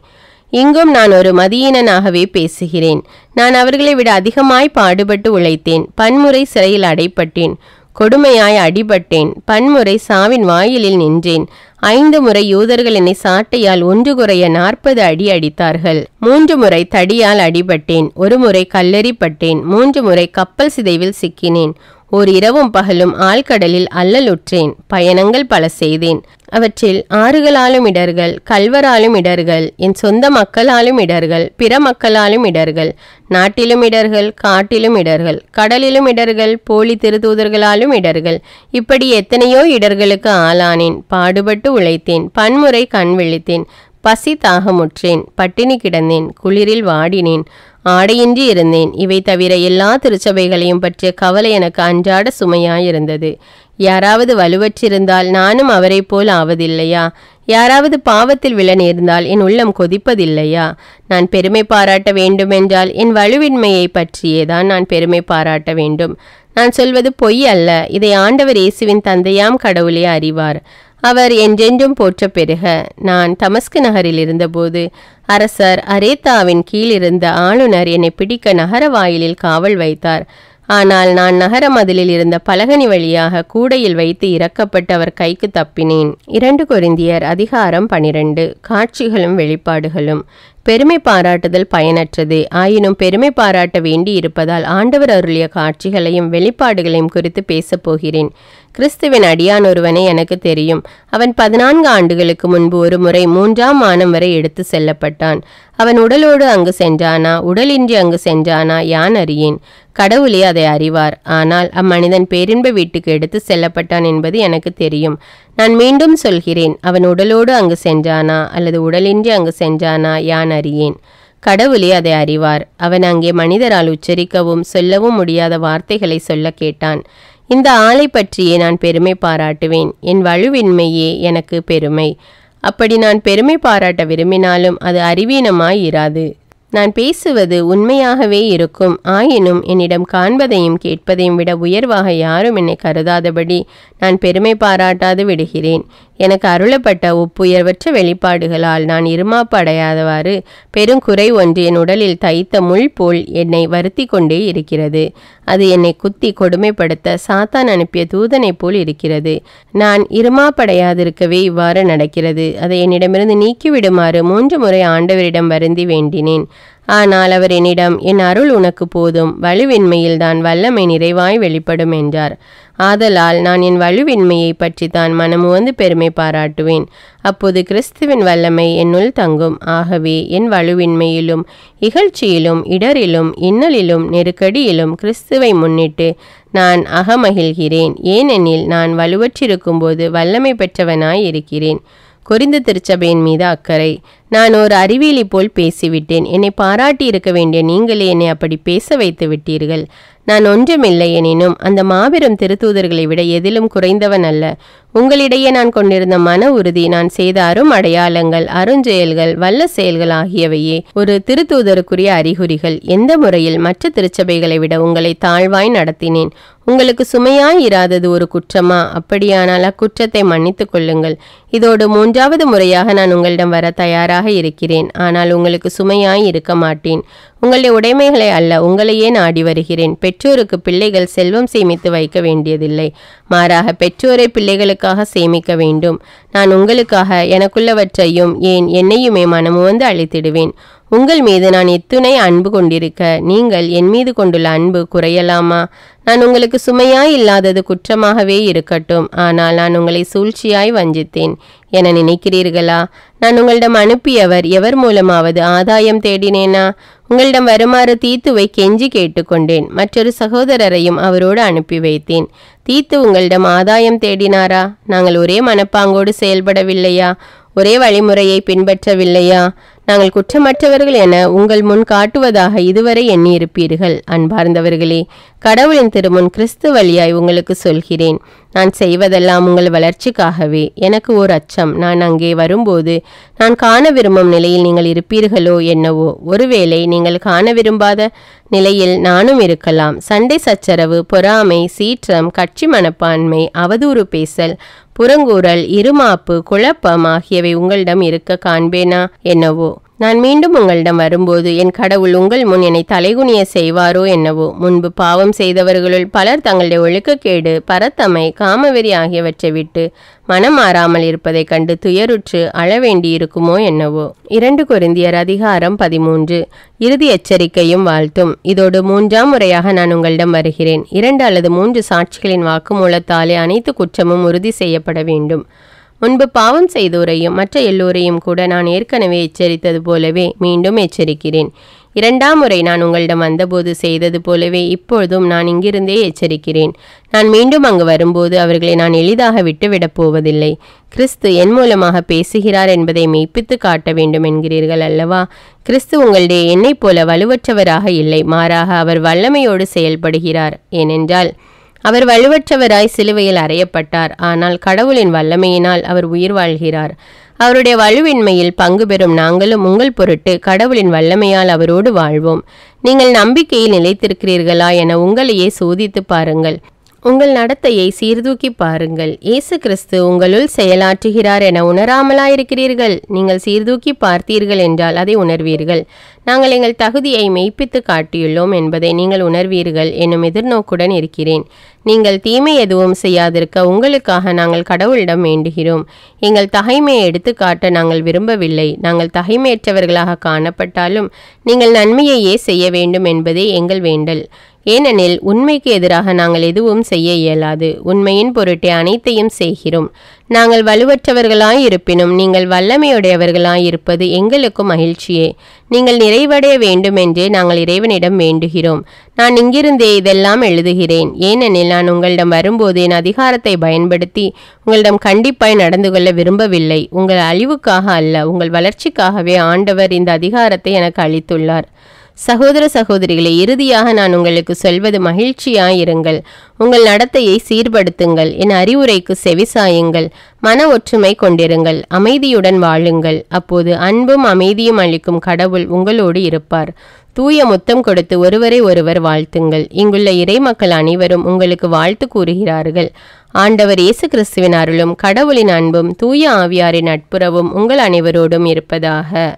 இங்கும் நான் ஒரு மதியீனனாகவே பேசுகிறேன். நான் அவர்களை விட அதிகமாய் பாடுபட்டு உழைத்தேன். பன்முறை சிறையில் அடைப்பட்டேன். கொடுமையாய் அடிபட்டேன். பன்முறை சாவின் வாயிலில் நின்றேன். 5 முறை யூதர்கள் என்னை சாட்டையால் 1 குறைய 40 அடி அடித்தார்கள். 3 முறை தடியால் அடிபட்டேன். 1 முறை கல்லெறிப்பட்டேன். 3 முறை கப்பல் சிதைவில் சிக்கினேன். ஓர் இரவும் பகலும் ஆழ்கடலில் அல்லலுற்றேன். பயணங்கள் பல செய்தேன். அவற்றில் ஆறுகளாலும் இடர்கள், கல்வராலும் இடர்கள், என் சொந்த மக்களாலும் இடர்கள், பிற மக்களாலும் இடர்கள், நாட்டிலும் இடர்கள், காட்டிலும் இடர்கள், கடலிலும் இடர்கள், போலி திருத்தூதர்களாலும் இடர்கள், இப்படி எத்தனையோ இடர்களுக்கு ஆளானேன். பாடுபட்டு உழைத்தேன். பன்முறை கண் விழித்தேன். பசி தாகமுற்றேன். பட்டினி கிடந்தேன். குளிரில் வாடினேன். ஆடையின்றி இருந்தேன். இவை தவிர எல்லா திருச்சபைகளையும் பற்றிய கவலை எனக்கு அன்றாட சுமையாயிருந்தது. யாராவது வலுவற்றிருந்தால் நானும் அவரை போல் ஆவதில்லையா? யாராவது பாவத்தில் விழ நேர்ந்தால் என் உள்ளம் கொதிப்பதில்லையா? நான் பெருமை பாராட்ட வேண்டுமென்றால் என் வலுவின்மையை பற்றியேதான் நான் பெருமை பாராட்ட வேண்டும். நான் சொல்வது பொய் அல்ல. இதை ஆண்டவர் இயேசுவின் தந்தையாம் கடவுளே அறிவார். அவர் என்றென்றும் போற்ற பெறுக. நான் தமஸ்கு நகரில் இருந்தபோது அரசர் அரேத்தாவின் கீழ் இருந்த ஆளுநர் என்னை பிடிக்க நகர வாயிலில் காவல் வைத்தார். ஆனால் நான் நகர மதிலில் இருந்த பலகனி வழியாக கூடையில் வைத்து இறக்கப்பட்டு அவர் கைக்கு தப்பினேன். 2 கொரிந்தியர் அதிகாரம் 12. காட்சிகளும் வெளிப்பாடுகளும். பெருமை பாராட்டுதல் பயனற்றது. ஆயினும் பெருமை பாராட்ட வேண்டி இருப்பதால் ஆண்டவர் அருளிய காட்சிகளையும் வெளிப்பாடுகளையும் குறித்து பேசப் போகிறேன். கிறிஸ்துவின் அடியான் ஒருவனை எனக்கு தெரியும். அவன் 14 ஆண்டுகளுக்கு முன்பு ஒரு முறை 3ஆம் வானம் வரை எடுத்து செல்லப்பட்டான். அவன் உடலோடு அங்கு சென்றானா, உடலின்றி அங்கு சென்றானா, யான் அறியேன். கடவுளே அதை அறிவார். ஆனால் அம்மனிதன் பேரின்ப வீட்டுக்கு எடுத்து செல்லப்பட்டான் என்பது எனக்கு தெரியும். நான் மீண்டும் சொல்கிறேன், அவன் உடலோடு அங்கு சென்றானா அல்லது உடலின்றி அங்கு சென்றானா, யான் அறியேன். கடவுளே அதை அறிவார். அவன் அங்கே மனிதரால் உச்சரிக்கவும் சொல்லவும் முடியாத வார்த்தைகளை சொல்ல கேட்டான். இந்த ஆளை பற்றியே நான் பெருமை பாராட்டுவேன். என் வலுவின்மையே எனக்கு பெருமை. அப்படி நான் பெருமை பாராட்ட விரும்பினாலும் அது அறிவீனமாய் இராது. நான் பேசுவது உண்மையாகவே இருக்கும். ஆயினும் என்னிடம் காண்பதையும் கேட்பதையும் விட உயர்வாக யாரும் என்னை கருதாதபடி நான் பெருமை பாராட்டாது விடுகிறேன். எனக்கு அருளப்பட்ட ஒப்புயர்வற்ற வெளிப்பாடுகளால் நான் இருமாப்பு அடையாதவாறு பெருங்குறை ஒன்று என் உடலில் தைத்த முள் போல் என்னை வருத்தி கொண்டே இருக்கிறது. அது என்னை குத்தி கொடுமைப்படுத்த சாத்தான் அனுப்பிய தூதனை போல் இருக்கிறது. நான் இருமாப்படையாதிருக்கவே இவ்வாறு நடக்கிறது. அதை என்னிடமிருந்து நீக்கிவிடுமாறு 3 முறை ஆண்டவரிடம் வருந்தி வேண்டினேன். ஆனால் அவர் என்னிடம், என் அருள் உனக்கு போதும், வலுவின்மையில்தான் வல்லமை நிறைவாய் வெளிப்படும் என்றார். ஆதலால் நான் என் வலுவின்மையை பற்றி தான் மனமுவந்து பெருமை பாராட்டுவேன். அப்போது கிறிஸ்துவின் வல்லமை என்னுள் தங்கும். ஆகவே என் வலுவின்மையிலும் இகழ்ச்சியிலும் இடரிலும் இன்னலிலும் நெருக்கடியிலும் கிறிஸ்துவை முன்னிட்டு நான் அகமகிழ்கிறேன். ஏனெனில் நான் வலுவற்றிருக்கும்போது வல்லமை பெற்றவனாய் இருக்கிறேன். கொரிந்து திருச்சபையின் மீது அக்கறை. நான் ஒரு அறிவியலி போல் பேசிவிட்டேன். என்னை பாராட்டி இருக்க வேண்டிய நீங்களே என்னை அப்படி பேச வைத்து விட்டீர்கள். நான் ஒன்றுமில்லை எனினும் அந்த மாபெரும் திருத்தூதர்களை விட எதிலும் குறைந்தவன் அல்ல. உங்களிடையே நான் கொண்டிருந்த மன உறுதி, நான் செய்த அடையாளங்கள், அருஞ்செயல்கள், வல்ல செயல்கள் ஆகியவையே ஒரு திருத்தூதருக்குரிய அறிகுறிகள். எந்த முறையில் மற்ற திருச்சபைகளை விட உங்களை தாழ்வாய் நடத்தினேன்? உங்களுக்கு சுமையாய் இராதது ஒரு குற்றமா? அப்படியானால் அக்குற்றத்தை மன்னித்துக் கொள்ளுங்கள். இதோடு 3வது முறையாக நான் உங்களிடம் வர தயாராக இருக்கிறேன். ஆனால் உங்களுக்கு சுமையாய் இருக்க மாட்டேன். உங்களுடைய உடைமைகளை அல்ல, உங்களையே நாடி வருகிறேன். பெற்றோருக்கு பிள்ளைகள் செல்வம் சேமித்து வைக்க வேண்டியதில்லை. மாறாக பெற்றோரை பிள்ளைகளுக்காக சேமிக்க வேண்டும். நான் உங்களுக்காக எனக்குள்ளவற்றையும் ஏன் என்னையுமே மனமுவந்து அளித்திடுவேன். உங்கள் மீது நான் இத்துணை அன்பு கொண்டிருக்க நீங்கள் என் மீது கொண்டுள்ள அன்பு குறையலாமா? நான் உங்களுக்கு சுமையாய் இல்லாதது குற்றமாகவே இருக்கட்டும். ஆனால் நான் உங்களை சூழ்ச்சியாய் வஞ்சித்தேன் என நினைக்கிறீர்களா? நான் உங்களிடம் அனுப்பியவர் எவர் மூலமாவது ஆதாயம் தேடினேனா? உங்களிடம் வருமாறு தீத்துவை கெஞ்சி கேட்டுக்கொண்டேன். மற்றொரு சகோதரரையும் அவரோடு அனுப்பி வைத்தேன். தீத்து உங்களிடம் ஆதாயம் தேடினாரா? நாங்கள் ஒரே மனப்பாங்கோடு செயல்படவில்லையா? ஒரே வழிமுறையை பின்பற்றவில்லையா? நாங்கள் குற்றமற்றவர்கள் என உங்கள் முன் காட்டுவதாக இதுவரை எண்ணியிருப்பீர்கள். அன்பார்ந்தவர்களே, கடவுளின் திருமுன் கிறிஸ்து வழியாய் உங்களுக்கு சொல்கிறேன், நான் செய்வதெல்லாம் உங்கள் வளர்ச்சிக்காகவே. எனக்கு ஓர் அச்சம், நான் அங்கே வரும்போது நான் காண விரும்பும் நிலையில் நீங்கள் இருப்பீர்களோ என்னவோ. ஒருவேளை நீங்கள் காண விரும்பாத நிலையில் நானும் இருக்கலாம். சண்டை சச்சரவு, பொறாமை, சீற்றம், கட்சி மனப்பான்மை, அவதூறு பேசல், புறங்கூறல், இருமாப்பு, குழப்பம் ஆகியவை உங்களிடம் இருக்க காண்பேனா என்னவோ. நான் மீண்டும் உங்களிடம் வரும்போது என் கடவுள் உங்கள் முன் என்னை தலைகுனிய செய்வாரோ என்னவோ. முன்பு பாவம் செய்தவர்களுள் பலர் தங்களுடைய ஒழுக்கக்கேடு, பரத்தமை, காமவெறி ஆகியவற்றை விட்டு மனம் மாறாமல் இருப்பதைக் கண்டு துயருற்று அழவேண்டியிருக்குமோ என்னவோ. 2 கொரிந்தியர் அதிகாரம் 13. இறுதி எச்சரிக்கையும் வாழ்த்தும். இதோடு 3ஆம் முறையாக நான் உங்களிடம் வருகிறேன். 2 அல்லது 3 சாட்சிகளின் வாக்குமூலத்தாலே அனைத்து குற்றமும் உறுதி செய்யப்பட வேண்டும். முன்பு பாவம் செய்தோரையும் மற்ற எல்லோரையும் கூட நான் ஏற்கனவே எச்சரித்தது போலவே மீண்டும் எச்சரிக்கிறேன். 2ஆம் முறை நான் உங்களிடம் வந்தபோது செய்தது போலவே இப்பொழுதும் நான் இங்கிருந்தே எச்சரிக்கிறேன். நான் மீண்டும் அங்கு வரும்போது அவர்களை நான் எளிதாக விட்டுவிடப் போவதில்லை. கிறிஸ்து என் மூலமாக பேசுகிறார் என்பதை மெய்ப்பித்து காட்ட வேண்டும் என்கிறீர்கள் அல்லவா? கிறிஸ்து உங்களுடைய என்னைப் போல வலுவற்றவராக இல்லை, மாறாக அவர் வல்லமையோடு செயல்படுகிறார். ஏனென்றால் அவர் வலுவற்றவராய் சிலுவையில் அறையப்பட்டார். ஆனால் கடவுளின் வல்லமையினால் அவர் உயிர் வாழ்கிறார். அவருடைய வலுவின்மையில் பங்கு பெறும் நாங்களும் உங்கள் பொருட்டு கடவுளின் வல்லமையால் அவரோடு வாழ்வோம். நீங்கள் நம்பிக்கையில் நிலைத்திருக்கிறீர்களா என உங்களையே சோதித்து பாருங்கள். உங்கள் நடத்தையை சீர்தூக்கி பாருங்கள். இயேசு கிறிஸ்து உங்களுள் செயலாற்றுகிறார் என உணராமலாயிருக்கிறீர்கள். நீங்கள் சீர்தூக்கி பார்த்தீர்கள் என்றால் அதை உணர்வீர்கள். நாங்கள் எங்கள் தகுதியை மெய்ப்பித்து காட்டியுள்ளோம் என்பதை நீங்கள் உணர்வீர்கள் என்னும் எதிர்நோக்குடன் இருக்கிறேன். நீங்கள் தீமை எதுவும் செய்யாதிருக்க உங்களுக்காக நாங்கள் கடவுளிடம் வேண்டுகிறோம். எங்கள் தகைமையை எடுத்து காட்ட நாங்கள் விரும்பவில்லை. நாங்கள் தகைமையற்றவர்களாக காணப்பட்டாலும் நீங்கள் நன்மையையே செய்ய வேண்டும் என்பதே எங்கள் வேண்டல். ஏனெனில் உண்மைக்கு எதிராக நாங்கள் எதுவும் செய்ய இயலாது. உண்மையின் பொருட்டே அனைத்தையும் செய்கிறோம். நாங்கள் வலுவற்றவர்களாய் இருப்பினும் நீங்கள் வல்லமையுடையவர்களாய் இருப்பது எங்களுக்கு மகிழ்ச்சியே. நீங்கள் நிறைவடைய வேண்டுமென்றே நாங்கள் இறைவனிடம் வேண்டுகிறோம். நான் இங்கிருந்தே இதெல்லாம் எழுதுகிறேன். ஏனெனில் நான் உங்களிடம் வரும்போது என் அதிகாரத்தை பயன்படுத்தி உங்களிடம் கண்டிப்பாய் நடந்து கொள்ள விரும்பவில்லை. உங்கள் அழிவுக்காக அல்ல, உங்கள் வளர்ச்சிக்காகவே ஆண்டவர் இந்த அதிகாரத்தை எனக்கு அளித்துள்ளார். சகோதர சகோதரிகளை, இறுதியாக நான் உங்களுக்கு சொல்வது மகிழ்ச்சியாயிருங்கள். உங்கள் நடத்தையை சீர்படுத்துங்கள். என் அறிவுரைக்கு செவிசாயுங்கள். மன ஒற்றுமை கொண்டிருங்கள். அமைதியுடன் வாழுங்கள். அப்போது அன்பும் அமைதியும் அளிக்கும் கடவுள் உங்களோடு இருப்பார். தூய முத்தம் கொடுத்து ஒருவரை ஒருவர் வாழ்த்துங்கள். இங்குள்ள இறைமக்கள் அனைவரும் உங்களுக்கு வாழ்த்து கூறுகிறார்கள். ஆண்டவர் இயேசு கிறிஸ்துவின் அருளும் கடவுளின் அன்பும் தூய ஆவியாரின் நட்புறவும் உங்கள் அனைவரோடும் இருப்பதாக.